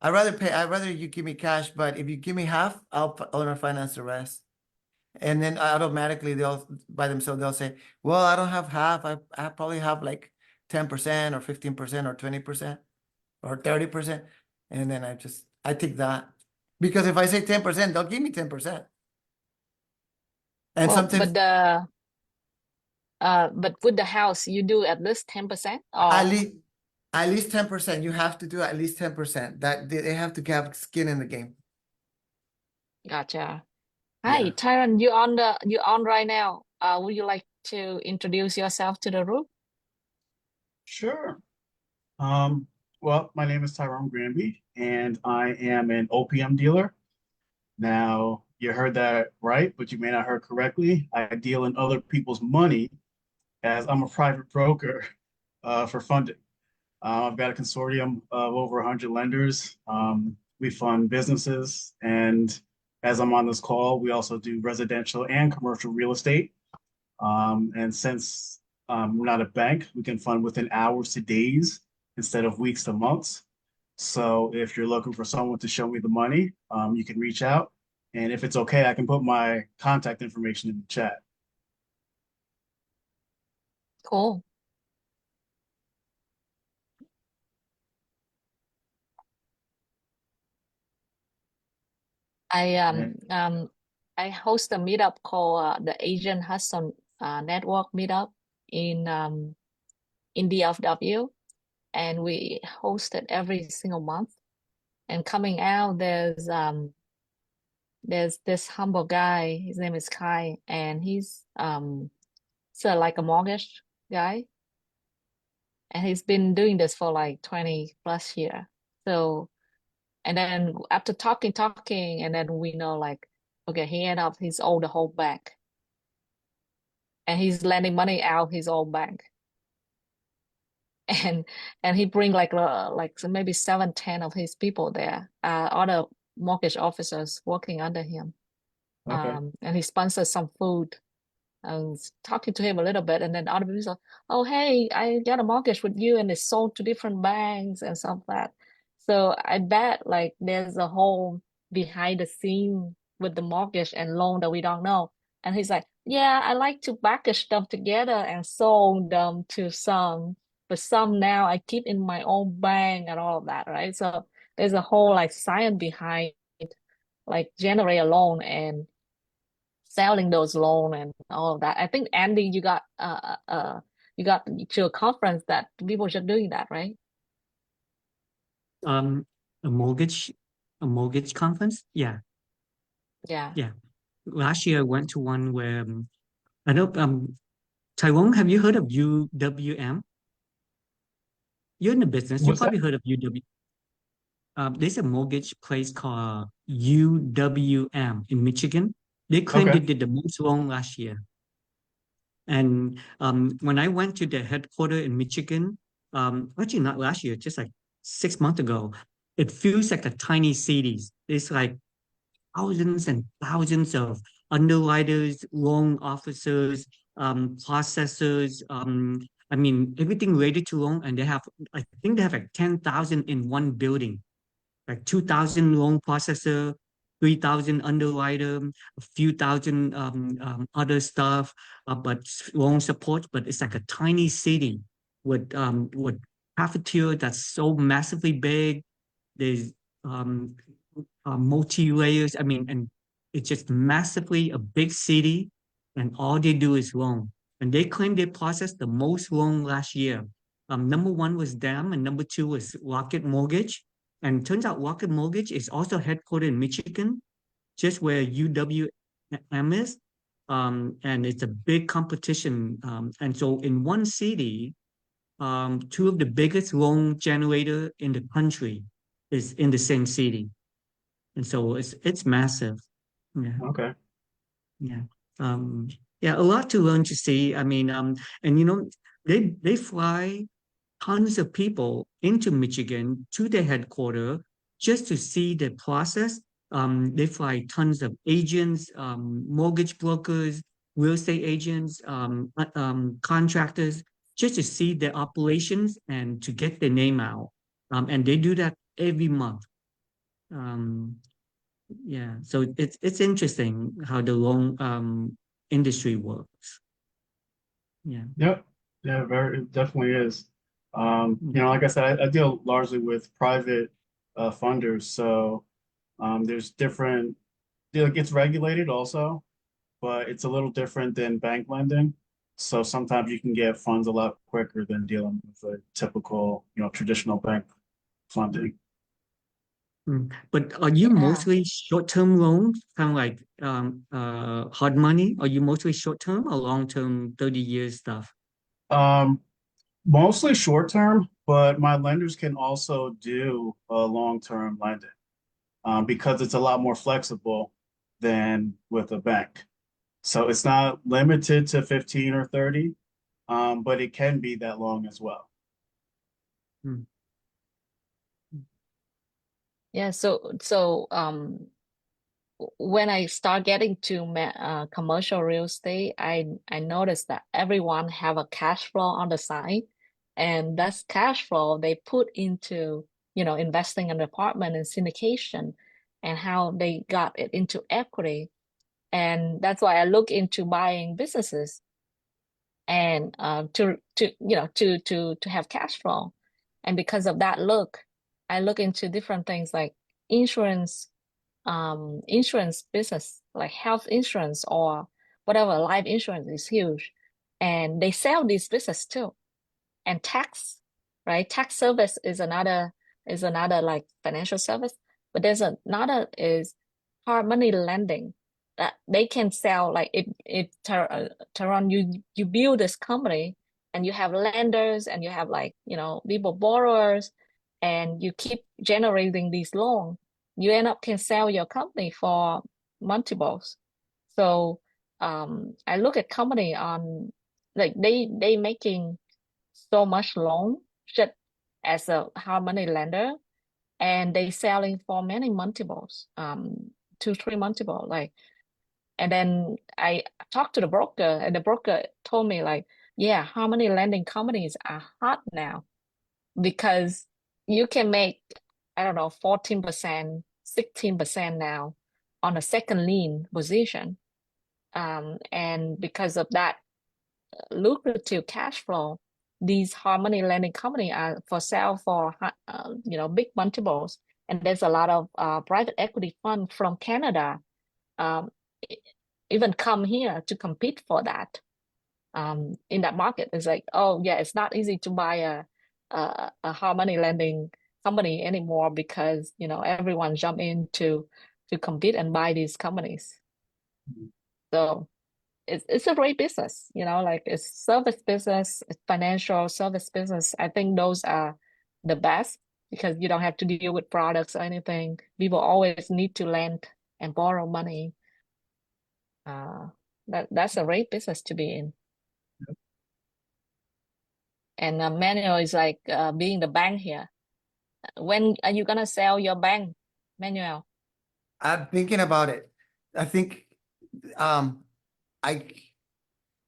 I'd rather you give me cash, but if you give me half, I'll own or finance the rest." And then automatically they'll say, "Well, I don't have half. I probably have like 10% or 15% or 20% or 30%." And then I take that, because if I say 10%, they'll give me 10%. And Well, sometimes but with the house, you do at least 10% at or least at least 10%. You have to do at least 10%. That they have to have skin in the game. gotcha. Yeah. Hi, Tyrone, you on right now. Would you like to introduce yourself to the room? Sure. Well, my name is Tyrone Gramby, and I am an opium dealer. Now, you heard that right, but you may not heard correctly. I deal in other people's money as I'm a private broker for funding. I've got a consortium of over 100 lenders. We fund businesses, and as I'm on this call, we also do residential and commercial real estate. And since we're not a bank, we can fund within hours to days instead of weeks to months. So if you're looking for someone to show me the money, you can reach out. And if it's okay, I can put my contact information in the chat. Cool. I I host a meetup called the Asian Hustle Network Meetup in DFW, and we host it every single month. And coming out, there's this humble guy. His name is Kai, and he's so like a mortgage guy, and he's been doing this for like 20 plus year. So, and then after talking, and then we know like Okay, he ended up he's owed the whole bank, and he's lending money out his own bank, and he bring like so maybe 7, 10 of his people there, other mortgage officers working under him, Okay. and he sponsors some food. I was talking to him a little bit, and then other people say, "Oh, hey, I got a mortgage with you, and it's sold to different banks and stuff like that." So I bet like there's a whole behind the scene with the mortgage and loan that we don't know. And he's like, "Yeah, I like to package them together and sold them to some, but some now I keep in my own bank and all of that, right?" So there's a whole like science behind like generate a loan and selling those loan and all of that. I think Andy, you got to a conference that people are doing that, right? Um, a mortgage conference. Yeah, Yeah. yeah. Last year I went to one where I know Tyrone, have you heard of UWM? You're in the business. You What's that? probably heard of UW. There's a mortgage place called UWM in Michigan. They claimed Okay. they did the most loan last year. And when I went to the headquarters in Michigan, actually not last year, just like 6 months ago, it feels like a tiny city. It's like thousands and thousands of underwriters, loan officers, processors. I mean, everything related to loan, and I think they have like 10,000 in one building, like 2,000 loan processor, 3,000 underwriter, a few thousand other stuff, but loan support. But it's like a tiny city with cafeteria that's so massively big. There's um, multi-layers. I mean, and it's just massively a big city, and all they do is loan. And they claim they processed the most loan last year. Number one was them, and number two was Rocket Mortgage. And turns out Rocket Mortgage is also headquartered in Michigan, just where UWM is. And it's a big competition. And so in one city, two of the biggest loan generator in the country is in the same city. And so it's massive. Yeah, Okay. yeah. Um, yeah, a lot to learn to see. I mean, and they fly tons of people into Michigan to their headquarters just to see the process. They fly tons of agents, mortgage brokers, real estate agents, contractors, just to see their operations and to get their name out. And they do that every month. Um, yeah, so it's interesting how the loan industry works. Yeah. Yep. Yeah, very, it definitely is. Mm. You know, like I said, I deal largely with private funders. So there's different, it gets regulated also, but it's a little different than bank lending. So sometimes you can get funds a lot quicker than dealing with a typical, traditional bank funding. Mm. But are you Yeah. mostly short-term loans, kind of like hard money? Are you mostly short-term or long-term 30 years stuff? Um, Mostly short term, but my lenders can also do long-term lending because it's a lot more flexible than with a bank. So it's not limited to 15 or 30, but it can be that long as well. Mm. Yeah. So when I start getting to commercial real estate, I noticed that everyone have a cash flow on the side, and that's cash flow they put into, investing in apartment and syndication, and how they got it into equity. And that's why I look into buying businesses and to have cash flow. And because of that I look into different things like insurance, insurance business, like health insurance or whatever. Life insurance is huge, and they sell this business too. And tax, right? Tax service is another like financial service, but there's another is hard money lending that they can sell. Like if Tyrone, you build this company and you have lenders and you have like people borrowers, and you keep generating these loans, you end up can sell your company for multiples. So I look at company on like they making so much loan just as a hard money lender, and they selling for many multiples, 2, 3 multiple, like. And then I talked to the broker, and the broker told me like, yeah, how many lending companies are hot now because you can make, I don't know, 14%, 16% now on a second lien position. And because of that lucrative cash flow, these hard money lending company are for sale for big multiples. And there's a lot of private equity fund from Canada um, e- even come here to compete for that. In that market, it's like, oh yeah, it's not easy to buy a hard money lending company anymore because everyone jump in to compete and buy these companies. So it's a great business, like it's service business, it's financial service business. I think those are the best because you don't have to deal with products or anything. People always need to lend and borrow money. That's a great business to be in. And Manuel is like being the bank here. When are you gonna sell your bank, Manuel? I'm thinking about it. I think um I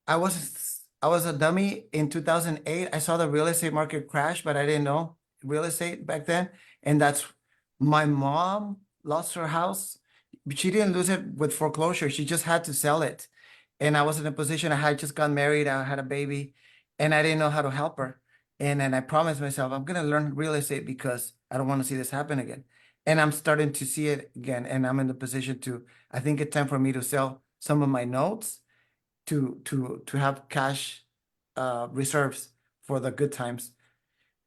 I was a dummy in 2008. I saw the real estate market crash, but I didn't know real estate back then. And that's my mom lost her house. She didn't lose it with foreclosure. She just had to sell it. And I was in a position, I had just got married, I had a baby, and I didn't know how to help her. And then I promised myself, I'm gonna learn real estate because I don't want to see this happen again. And I'm starting to see it again. And I'm in the position to, I think it's time for me to sell some of my notes to have cash reserves for the good times.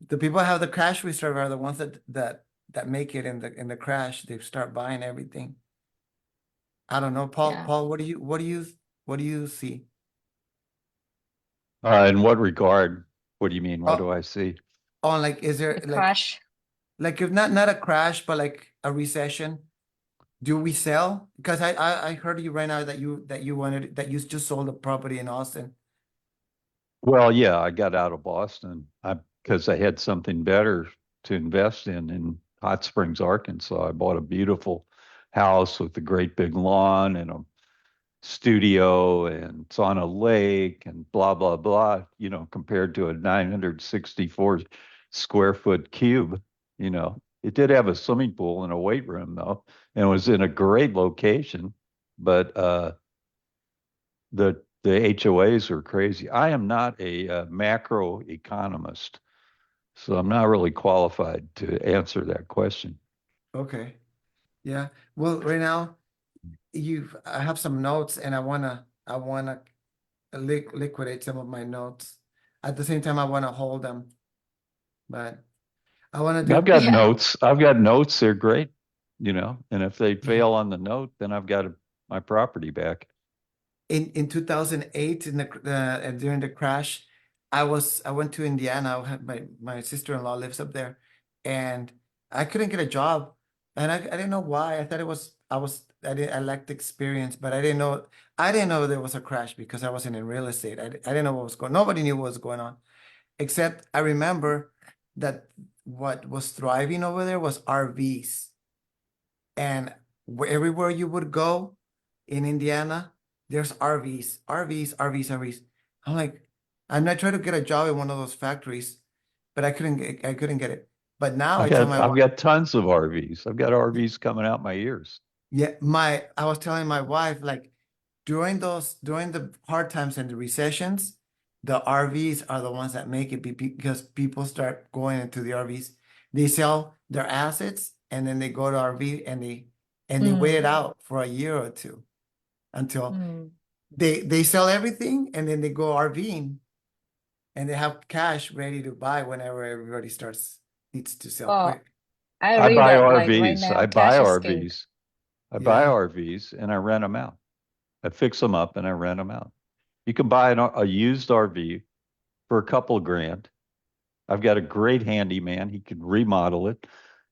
The people that have the cash reserve are the ones that make it in the crash. They start buying everything. I don't know, Paul. Yeah. Paul, what do you see? In what regard? What do you mean? What do Oh, I see? like is there The crash. like if not a crash, but like a recession? Do we sell? Because I heard you right now that you just sold a property in Austin. Well, yeah, I got out of Boston because I had something better to invest in Hot Springs, Arkansas. I bought a beautiful house with a great big lawn and a studio, and it's on a lake and blah, blah, blah, compared to a 964 square foot cube. It did have a swimming pool and a weight room though, and it was in a great location, but the HOAs are crazy. I am not a macro economist, so I'm not really qualified to answer that question. Okay. Yeah. Well, right now I have some notes and I wanna liquidate some of my notes. At the same time, I wanna hold them, but I wanna I've do got Yeah. notes. I've got notes. They're great, and if they yeah. fail on the note, then I've got my property back. In 2008 during the crash, I went to Indiana. I had my sister-in-law lives up there, and I couldn't get a job, and I didn't know why. I thought it was I lacked experience, but I didn't know there was a crash because I wasn't in real estate. I didn't know what was going. Nobody knew what was going on, except I remember that what was thriving over there was RVs, and everywhere you would go in Indiana, there's RVs. I'm like, I'm not trying to get a job in one of those factories, but I couldn't get it. But now I tell my I've wife, got tons of RVs. I've got RVs coming out my ears. yeah, I was telling my wife, like, during the hard times and the recessions, the RVs are the ones that make it because people start going into the RVs. They sell their assets and then they go to RV and they wait it Mm, out for a year or two until mm. they sell everything and then they go RVing and they have cash ready to buy whenever everybody needs to sell Well, quick. I I read buy that like right RVs. now, I buy cash is king. RVs. I buy Yeah. RVs and I rent them out. I fix them up and I rent them out. You can buy a used RV for a couple of grand. I've got a great handyman. He could remodel it,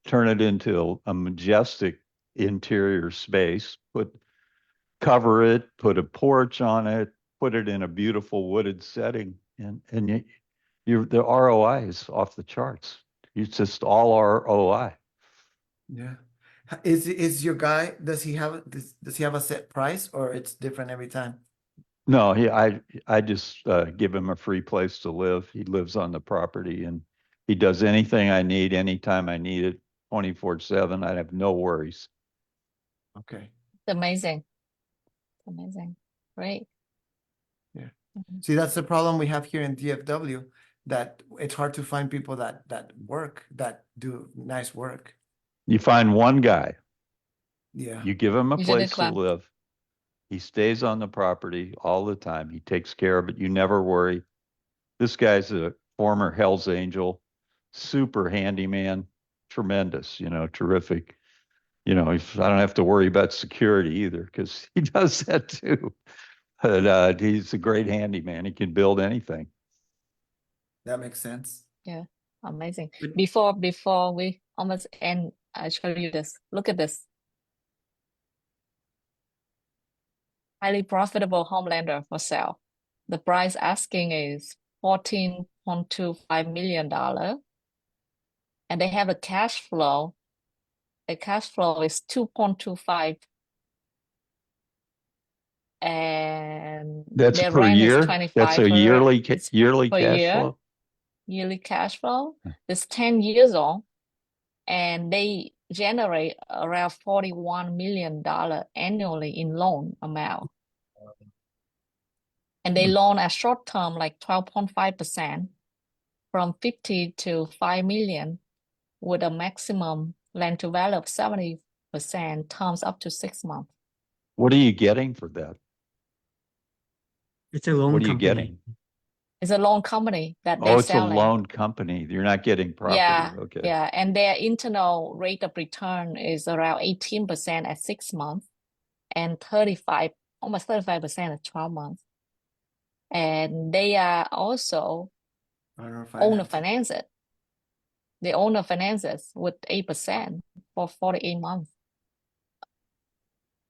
turn it into a majestic interior space, put cover it, put a porch on it, put it in a beautiful wooded setting, and the ROI is off the charts. It's just all ROI. Yeah. Is your guy, does he have a set price or it's different every time? No, I just give him a free place to live. He lives on the property and he does anything I need anytime I need it, 24/7. I have no worries. Okay. It's amazing. It's amazing. Great. Yeah. Mhm. See, that's the problem we have here in DFW, that it's hard to find people that work, that do nice work. You find one guy, Yeah. you give him a You did it place to well. live. He stays on the property all the time. He takes care of it. You never worry. This guy's a former Hell's Angel, super handyman, tremendous, terrific. I don't have to worry about security either because he does that too. But he's a great handyman. He can build anything. That makes sense. Yeah. Amazing. But- Before we almost end, I show you this. Look at this. Highly profitable homelander for sale. The price asking is $14.25 million. And they have a cash flow. The cash flow is 2.25. And That's their per rent is year. 25 That's a per yearly it's yearly per cash year. flow. Yearly cash flow. It's 10 years old. And they generate around $41 million annually in loan amount. And they loan at short term like 12.5% from 50 to 5 million with a maximum lend to value of 70%, terms up to 6 months. What are you getting for that? It's a loan What are you company. getting? It's a loan company that Oh, they're it's a selling. loan company. You're not getting property. Yeah, Okay. yeah. And their internal rate of return is around 18% at 6 months and almost 35% at 12 months. And they are also owner Finance. finances. The owner finances with 8% for 48 months.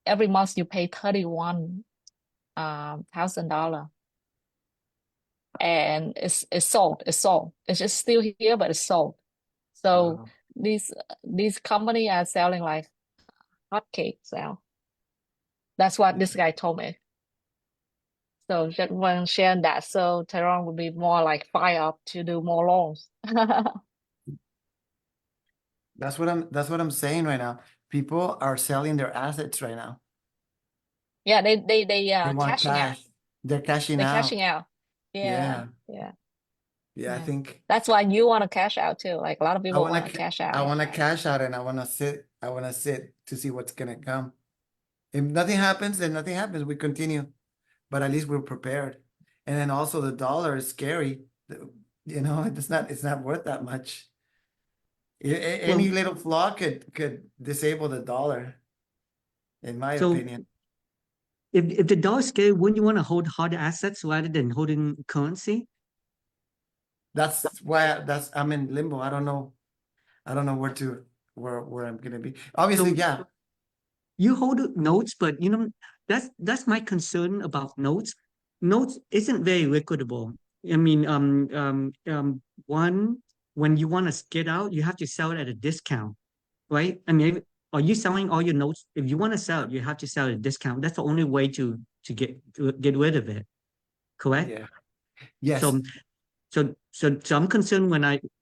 Every month you pay $31,000. And it's sold. It's sold. It's just still here, but it's sold. So Wow. these company are selling like hotcakes now. That's what this guy told me. So just want to share that. So Tyrone will be more like fired up to do more loans. That's what I'm saying right now. People are selling their assets right now. Yeah, they They want cashing out. cash. They're cashing They're out. cashing out. Yeah. Yeah. Yeah, I Yeah. think That's why you want to cash out too. Like a lot of I people wanna want to cash out. I wanna cash out and I wanna sit to see what's gonna come. If nothing happens, then nothing happens. We continue. But at least we're prepared. And then also the dollar is scary. It's not worth that much. Any Well, little flaw could disable the dollar, in my so opinion. if the dollar scale, wouldn't you want to hold hard assets rather than holding currency? That's why I'm in limbo. I don't know where I'm gonna be. Obviously, So yeah. you hold notes, but that's my concern about notes. Notes isn't very liquidable. I mean, one, when you want to get out, you have to sell it at a discount, right? I mean, are you selling all your notes? If you want to sell it, you have to sell at a discount. That's the only way to get rid of it, correct? Yeah. Yes. So I'm concerned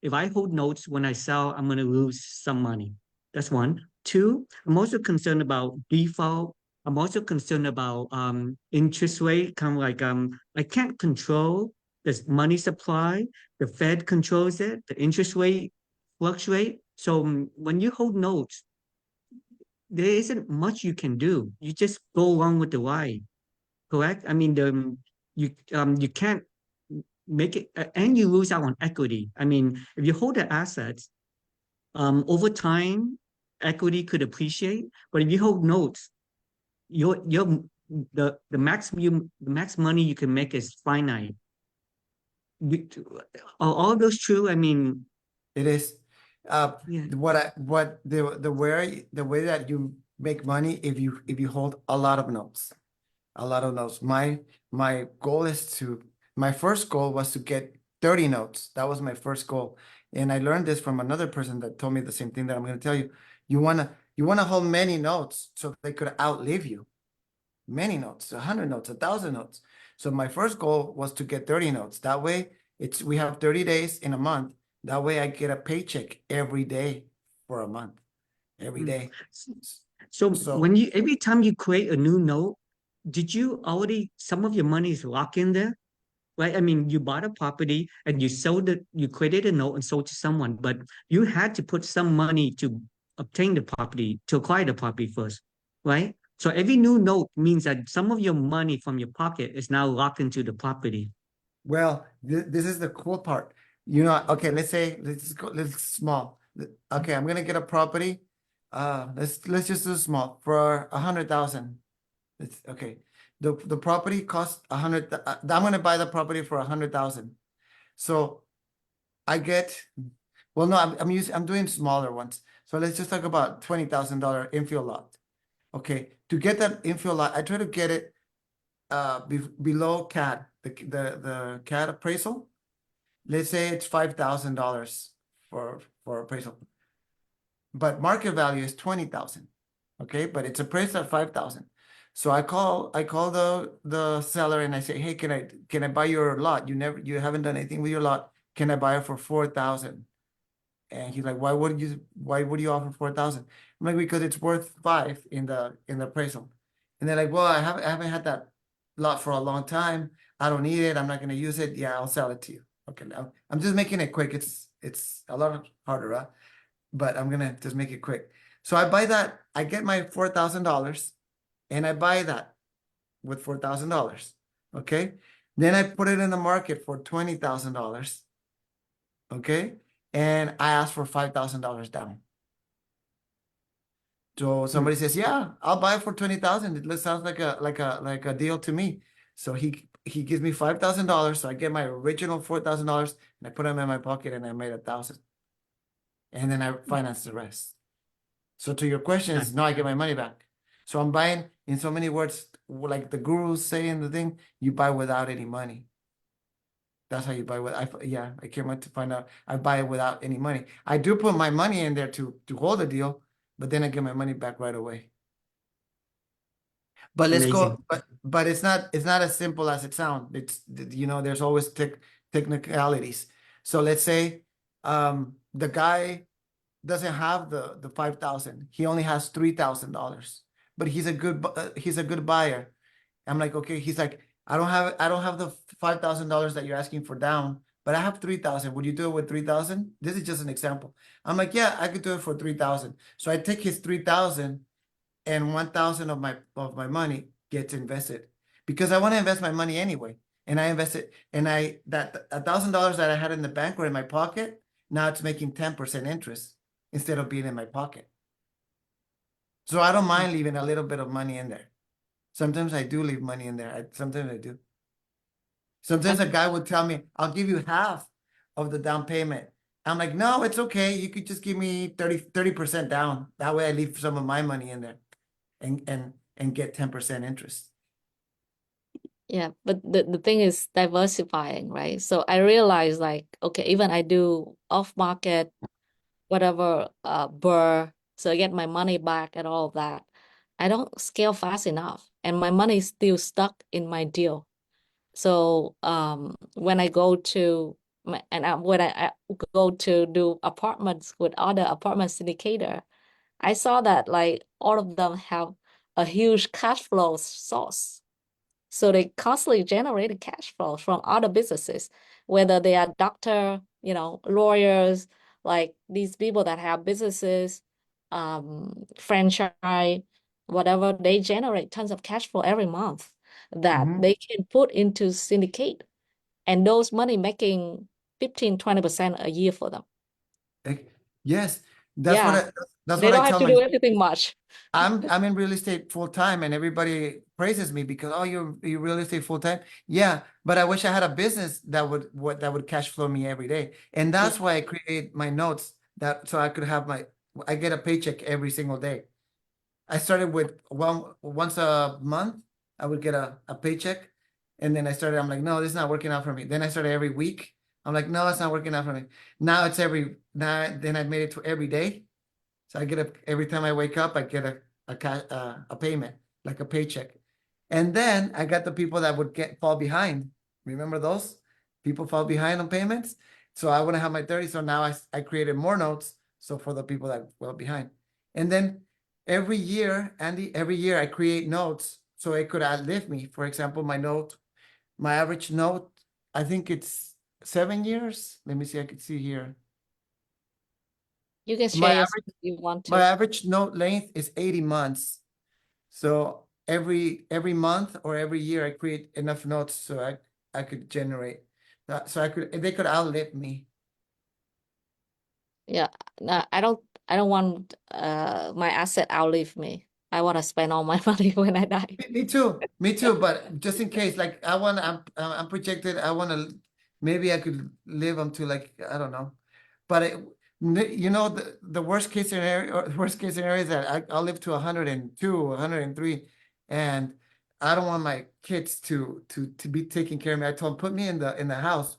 if I hold notes when I sell, I'm gonna lose some money. That's one. Two, I'm also concerned about default. I'm also concerned about interest rate, kind of like I can't control this money supply. The Fed controls it, the interest rate fluctuate. So when you hold notes, there isn't much you can do. You just go along with the ride, correct? I mean, you can't make it, and you lose out on equity. I mean, if you hold the assets, over time, equity could appreciate. But if you hold notes, your the max money you can make is finite. You, are all those true? I mean, It is. yeah. The way that you make money if you hold a lot of notes. A lot of notes. My goal is my first goal was to get 30 notes. That was my first goal. And I learned this from another person that told me the same thing that I'm going to tell you. You wanna hold many notes so they could outlive you. Many notes, 100 notes, 1,000 notes. So my first goal was to get 30 notes. That way we have 30 days in a month. That way I get a paycheck every day for a month. Every Mm. day. So So when you every time you create a new note, did you already some of your money is locked in there? Right? I mean, you bought a property and you created a note and sold to someone, but you had to put some money to obtain the property, to acquire the property first, right? So every new note means that some of your money from your pocket is now locked into the property. well, this is the cool part. Okay, let's say let's small. Okay, I'm gonna get a property. Let's just do small for 100,000. It's okay. The property costs 100. I'm gonna buy the property for 100,000. So I get, well, no, I'm doing smaller ones. So let's just talk about $20,000 infill lot. Okay, to get that infill lot, I try to get it below CAD, the CAD appraisal. Let's say it's $5,000 for appraisal, but market value is 20,000. Okay, but it's appraised at 5,000. So I call the seller and I say, hey, can I buy your lot? You haven't done anything with your lot. Can I buy it for 4,000? And he's like, why would you offer 4,000? I'm like, because it's worth 5 in the appraisal. And they're like, well, I haven't had that lot for a long time. I don't need it. I'm not gonna use it. Yeah, I'll sell it to you. Okay, now I'm just making it quick. It's a lot harder, huh? But I'm gonna just make it quick. So I buy that. I get my $4,000, and I buy that with $4,000. Okay, then I put it in the market for $20,000. Okay, and I ask for $5,000 down. So somebody says, "Yeah, I'll buy it for 20,000. It sounds like a deal to me." So he gives me $5,000. So I get my original $4,000 and I put them in my pocket and I made 1,000. And then I finance the rest. So to your question is, no, I get my money back. So I'm buying, in so many words, like the gurus say in the thing, you buy without any money. That's how you buy I came out to find out I buy it without any money. I do put my money in there to hold the deal, but then I get my money back right away. But let's Amazing. go, but it's not as simple as it sounds. There's always technicalities. So let's say the guy doesn't have the 5,000. He only has $3,000, but he's a good buyer. I'm like, okay. He's like, I don't have the $5,000 that you're asking for down, but I have 3,000. Would you do it with 3,000? This is just an example. I'm like, yeah, I could do it for 3,000. So I take his 3,000 and 1,000 of my money gets invested because I want to invest my money anyway. And I invest it, and that $1,000 that I had in the bank or in my pocket, now it's making 10% interest instead of being in my pocket. So I don't mind leaving a little bit of money in there. Sometimes I do leave money in there. Sometimes I do. Sometimes a guy would tell me, I'll give you half of the down payment. I'm like, no, it's okay. You could just give me 30% down. That way I leave some of my money in there and get 10% interest. Yeah, but the thing is diversifying, right? So I realized like, okay, even I do off market, whatever, burr, so I get my money back and all of that. I don't scale fast enough, and my money is still stuck in my deal. So when I go to when I go to do apartments with other apartment syndicator, I saw that like all of them have a huge cash flow source. So they constantly generated cash flow from other businesses, whether they are doctor, lawyers, like these people that have businesses, franchise, whatever, they generate tons of cash flow every month that they can put into syndicate. And those money making 15-20% a year for them. Yes, that's Yeah, that's they what I don't have tell to do anything much. I'm in real estate full time, and everybody praises me because, oh, you're real estate full time. Yeah, but I wish I had a business that would cash flow me every day, and that's why I create my notes so I could have I get a paycheck every single day. I started with once a month, I would get a paycheck. And then I'm like, no, this is not working out for me. Then I started every week. I'm like, no, it's not working out for me. Now it's then I made it to every day. So I get every time I wake up, I get a payment, like a paycheck. And then I got the people that would fall behind. Remember those? People fall behind on payments. So I want to have my 30. So now I created more notes. So for the people that fell behind. And then every year, Andy, every year I create notes so it could outlive me. For example, my average note, I think it's 7 years. Let me see, I can see here. You can My share your if you want My to. average note length is 80 months. So every month or every year I create enough notes so I could generate that, so they could outlive me. Yeah, no, I don't want my asset outlive me. I want to spend all my money when I die. Me too, but just in case, like I'm projected, I want to, maybe I could live until, like, I don't know, but the worst case scenario, or worst case scenario is that I'll live to 102, 103, and I don't want my kids to be taking care of me. I told them, put me in the house,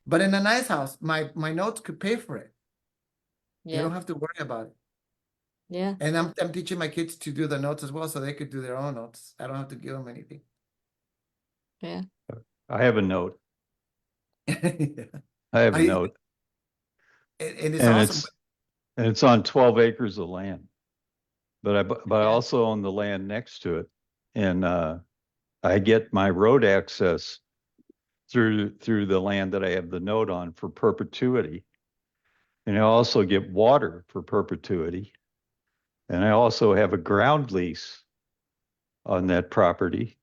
but in a nice house. My notes could pay for it. They Yeah, don't have to worry about it. yeah, And I'm teaching my kids to do the notes as well, so they could do their own notes. I don't have to give them anything. yeah. I have a note. Yeah. I have a I note, and it's and awesome. it's on 12 acres of land. But I Yeah. also own the land next to it, and I get my road access through the land that I have the note on for perpetuity, and I also get water for perpetuity, and I also have a ground lease on that property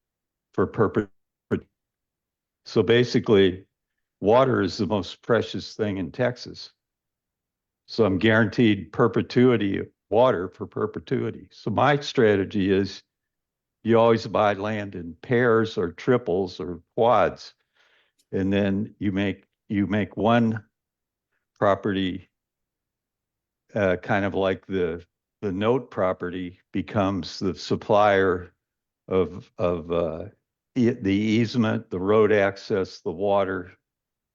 for perpetuity. So basically, water is the most precious thing in Texas. So I'm guaranteed perpetuity of water for perpetuity. So my strategy is you always buy land in pairs or triples or quads, and then you make one property kind of like the note property becomes the supplier of the easement, the road access, the water,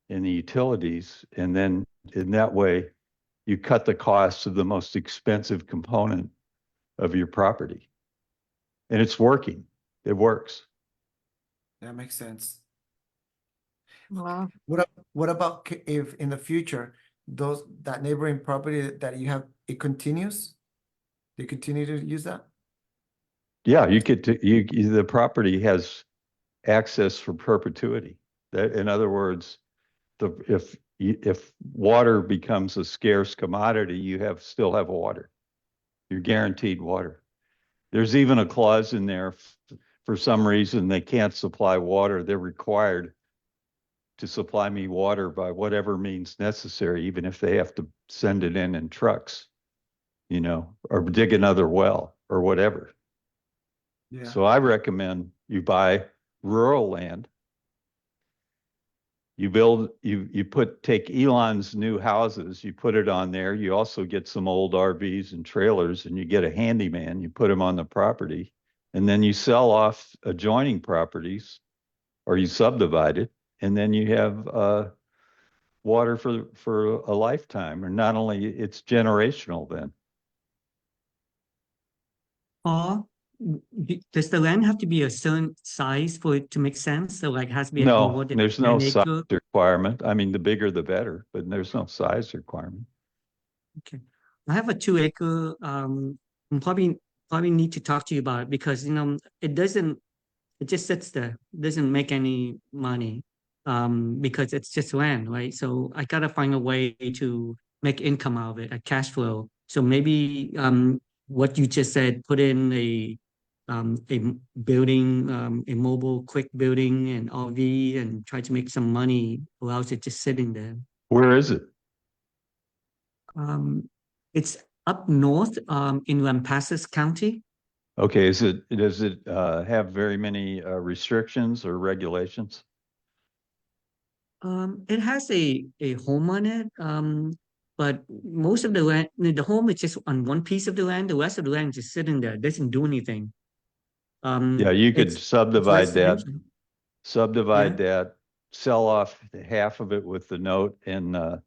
and the utilities, and then in that way you cut the cost of the most expensive component of your property, and it's working. It works. That makes sense. Wow. What about if in the future that neighboring property that you have, it continues? Do you continue to use that? Yeah, the property has access for perpetuity. That, in other words, if water becomes a scarce commodity, you still have water. You're guaranteed water. There's even a clause in there, for some reason they can't supply water. They're required to supply me water by whatever means necessary, even if they have to send it in trucks, or dig another well or whatever. Yeah. So I recommend you buy rural land. Take Elon's new houses, you put it on there. You also get some old RVs and trailers, and you get a handyman, you put them on the property, and then you sell off adjoining properties, or you subdivide it, and then you have water for a lifetime. Or not only, it's generational then. Or does the land have to be a certain size for it to make sense? So like has to be No, more than there's no 10 size acre? requirement. I mean, the bigger the better, but there's no size requirement. Okay. I have a 2 acre, and probably need to talk to you about it because it just sits there, doesn't make any money, because it's just land, right? So I gotta find a way to make income out of it, a cash flow. So maybe what you just said, put in a building, a mobile quick building and RV and try to make some money while it's just sitting there. Where is it? Um, it's up north, in Lampasas County. Okay, does it have very many restrictions or regulations? It has a home on it. but most of the land, the home is just on one piece of the land. The rest of the land is just sitting there, doesn't do anything. Yeah, you could It's subdivide that, residential. subdivide that, sell off half of it with the note and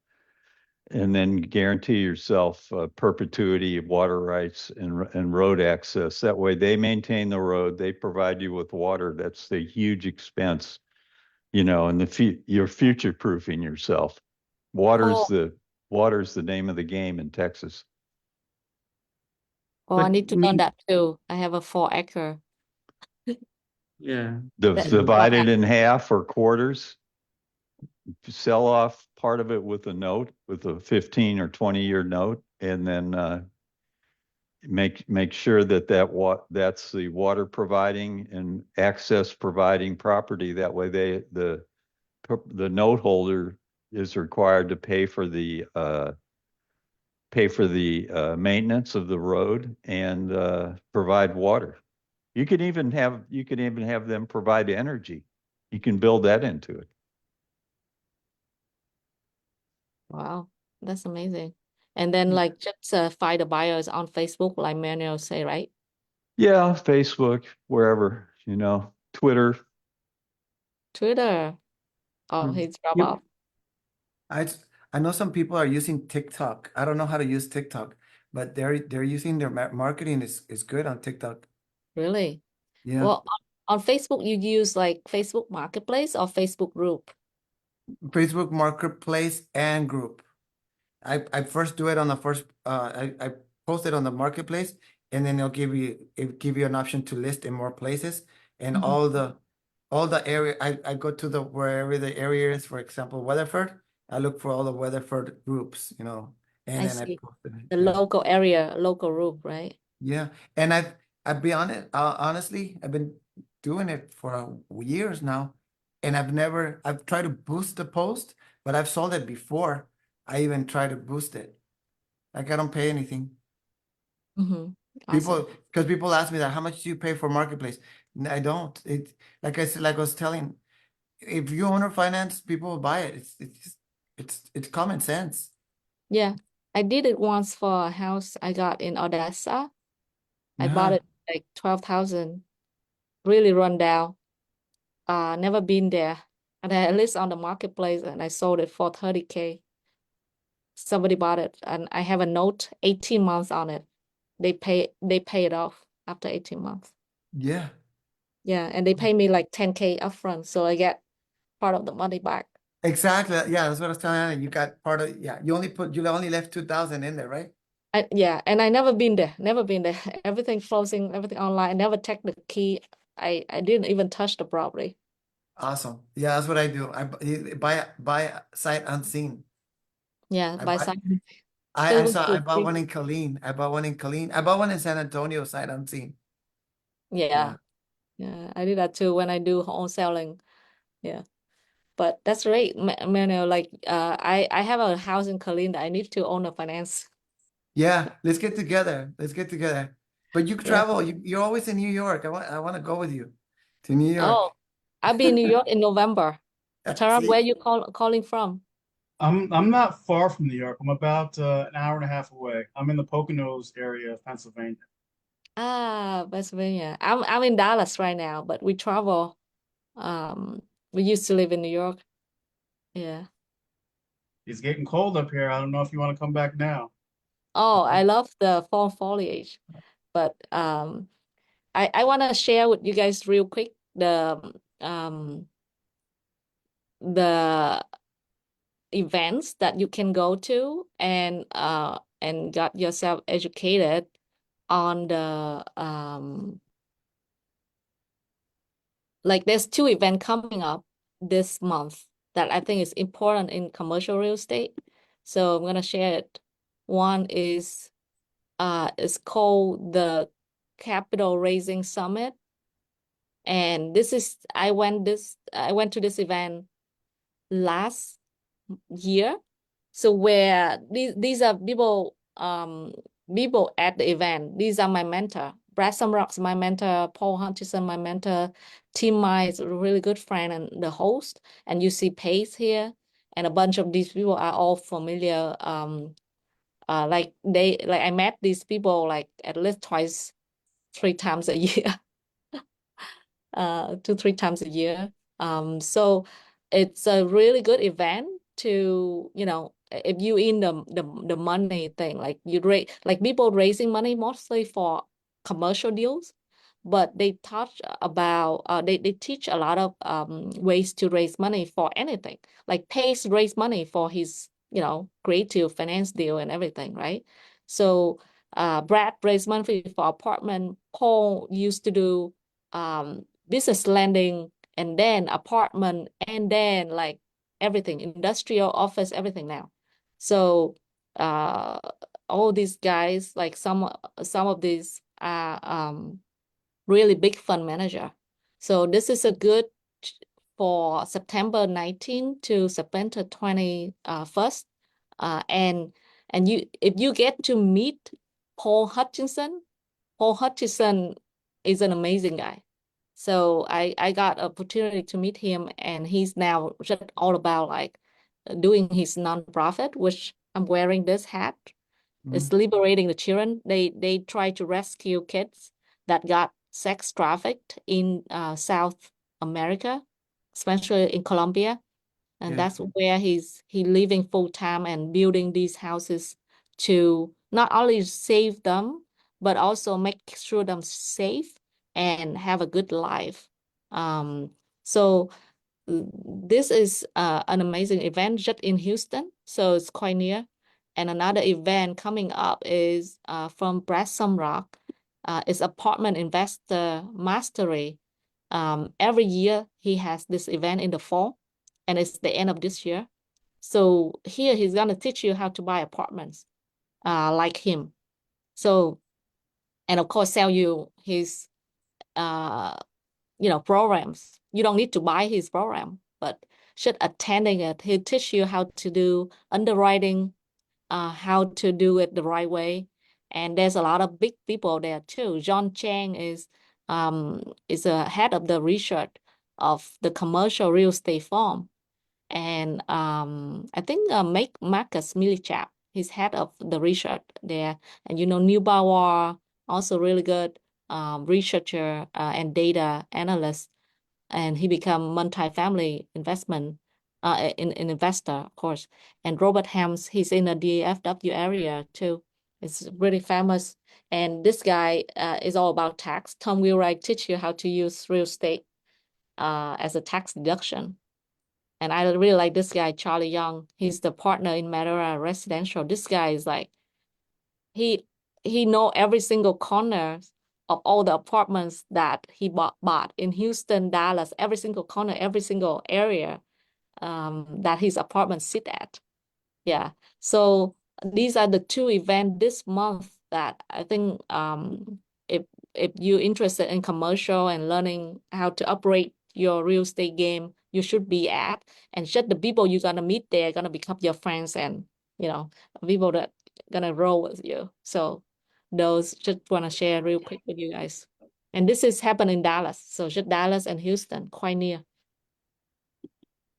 then guarantee yourself perpetuity of water rights and road access. That way they maintain the road, they provide you with water. That's the huge expense, you know, and you're future proofing yourself. Oh, Water's the name of the game in Texas. oh, I But need to learn that too. I have a 4 acre. yeah, That- Divide it that- in half or quarters. Sell off part of it with a note, with a 15 or 20-year note, and then make sure that's the water providing and access providing property. That way the note holder is required to pay for the maintenance of the road and provide water. You could even have them provide energy. You can build that into it. Wow, that's amazing. And then like just find the buyers on Facebook, like Manuel say, right? Yeah, Facebook, wherever, you know, Twitter. Twitter. Oh, mm. he's drop Yep. off. I I know some people are using TikTok. I don't know how to use TikTok, but they're using their marketing is good on TikTok. Really? Yeah. Well, on Facebook, you use like Facebook Marketplace or Facebook group? Facebook Marketplace and group. I first do it on the first I post it on the marketplace, and then it'll give you an option to list in more places, and Mhm. all the area I go to the wherever the area is. For example, Weatherford, I look for all the Weatherford groups, you know, and I then I see. post it. The Yeah. local area, local group, right? Yeah, and I've be honest, honestly, I've been doing it for years now, and I've tried to boost the post, but I've sold it before. I even try to boost it. Like I don't pay anything. Mm-hmm. People, Awesome. because people ask me that, how much do you pay for marketplace? I don't. It like I said, like I was telling, if you owner finance, people will buy it. It's common sense. Yeah, I did it once for a house I got in Odessa. I bought Yeah, it like 12,000, really run down. Never been there. And I list on the marketplace and I sold it for 30K. Somebody bought it and I have a note 18 months on it. They pay it off after 18 months. yeah, Yeah, and they pay me like 10K upfront, so I get part of the money back. exactly. Yeah, that's what I was telling Anna. You got part of, yeah. You only left 2,000 in there, right? Yeah, and I never been there, never been there. Everything closing, everything online. I never take the key. I didn't even touch the property. Awesome. Yeah, that's what I do. Buy sight unseen. Yeah, I by buy, signing I servitude bought one in agreement. Killeen. I bought one in Killeen. I bought one in San Antonio, sight unseen. Yeah. Yeah, yeah, I did that too when I do home selling. Yeah, but that's great, Manuel. Like, I have a house in Killeen that I need to own a finance. Yeah, let's get together. Let's get together. But you Yeah. travel. You're always in New York. I want to go with you to New Oh, York. I'll be in New York in November. Tyrone, where See? you calling from? I'm not far from New York. I'm about an hour and a half away. I'm in the Poconos area of Pennsylvania. Ah, Pennsylvania. I'm in Dallas right now, but we travel. We used to live in New York. Yeah. It's getting cold up here. I don't know if you want to come back now. Oh, I love the fall foliage, but I want to share with you guys real quick the events that you can go to and got yourself educated on the like there's 2 events coming up this month that I think is important in commercial real estate. So I'm gonna share it. One is it's called the Capital Raising Summit. And this is I went to this event last year. So where these are people at the event. These are my mentor. Brad Sumrock's my mentor, Paul Hutchison, my mentor, Tim My is a really good friend and the host, and you see Pace here. And a bunch of these people are all familiar. Like I met these people like at least twice, 3 times a year. 2-3 times a year. So it's a really good event to, if you in the money thing, like like people raising money mostly for commercial deals, but they touch about they teach a lot of ways to raise money for anything. Like Pace raised money for his, creative finance deal and everything, right? So Brad raised money for apartment. Paul used to do business lending and then apartment and then like everything, industrial, office, everything now. So all these guys, like some of these are really big fund manager. So this is a good for September 19 to September 21st. And if you get to meet Paul Hutchinson is an amazing guy. So I got opportunity to meet him, and he's now just all about like doing his nonprofit, which I'm wearing this hat. It's liberating the children. They try to rescue kids that got sex trafficked in South America, especially in Colombia. And Yeah. that's where he living full time and building these houses to not only save them, but also make sure them safe and have a good life. So this is an amazing event just in Houston, so it's quite near. And another event coming up is from Brad Sumrock. It's Apartment Investor Mastery. Every year he has this event in the fall, and it's the end of this year. So here he's gonna teach you how to buy apartments, like him. So, and of course, sell you his, programs. You don't need to buy his program, but just attending it, he'll teach you how to do underwriting, how to do it the right way. And there's a lot of big people there too. John Chang is a head of the research of the commercial real estate firm. And I think Marcus Millichap, he's head of the research there. And Neubauer, also really good researcher and data analyst. And he become multi-family investment in investor, of course. And Robert Helms, he's in the DFW area too. It's really famous. And this guy is all about tax. Tom Wheelwright teach you how to use real estate as a tax deduction. And I really like this guy, Charlie Young. He's the partner in Madera Residential. This guy is like, he know every single corner of all the apartments that he bought in Houston, Dallas, every single corner, every single area that his apartments sit at. Yeah. So these are the two events this month that I think if you're interested in commercial and learning how to operate your real estate game, you should be at. And just the people you're gonna meet there are gonna become your friends and people that gonna roll with you. So those just wanna share real quick with you guys. And this is happening in Dallas. So just Dallas and Houston, quite near.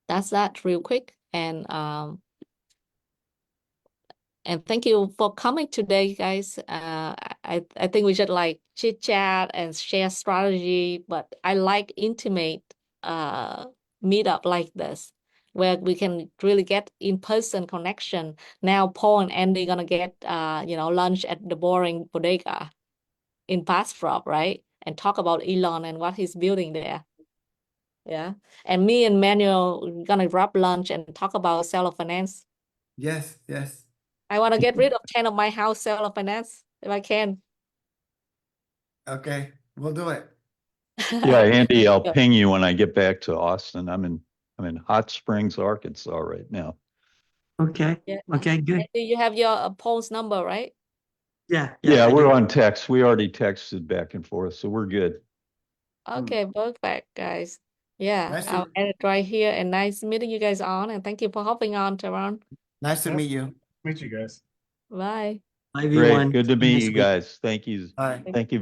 That's that real quick. And thank you for coming today, guys. I think we should like chit chat and share strategy, but I like intimate meetup like this, where we can really get in-person connection. Now Paul and Andy gonna get lunch at the Boring Bodega in Bastrop, right? And talk about Elon and what he's building there. Yeah. And me and Manuel gonna grab lunch and talk about seller finance. Yes, yes. I want to get rid of 10 of my house seller finance if I can. Okay, we'll do it. Yeah, Andy, I'll Yeah. ping you when I get back to Austin. I'm in Hot Springs, Arkansas right now. Okay. Yeah. Okay, good. Do you have your Paul's number, right? Yeah. Yeah, I we're do. on text. We already texted back and forth, so we're good. Okay, perfect, guys. Yeah, Nice I'll to add it right here. And nice meeting you guys on. And thank you for hopping on, Tyrone. nice to Yep. meet you. Meet you guys. Bye. Bye, Great. everyone. Good to meet Next you week. guys. Thank you. Bye. Thank you.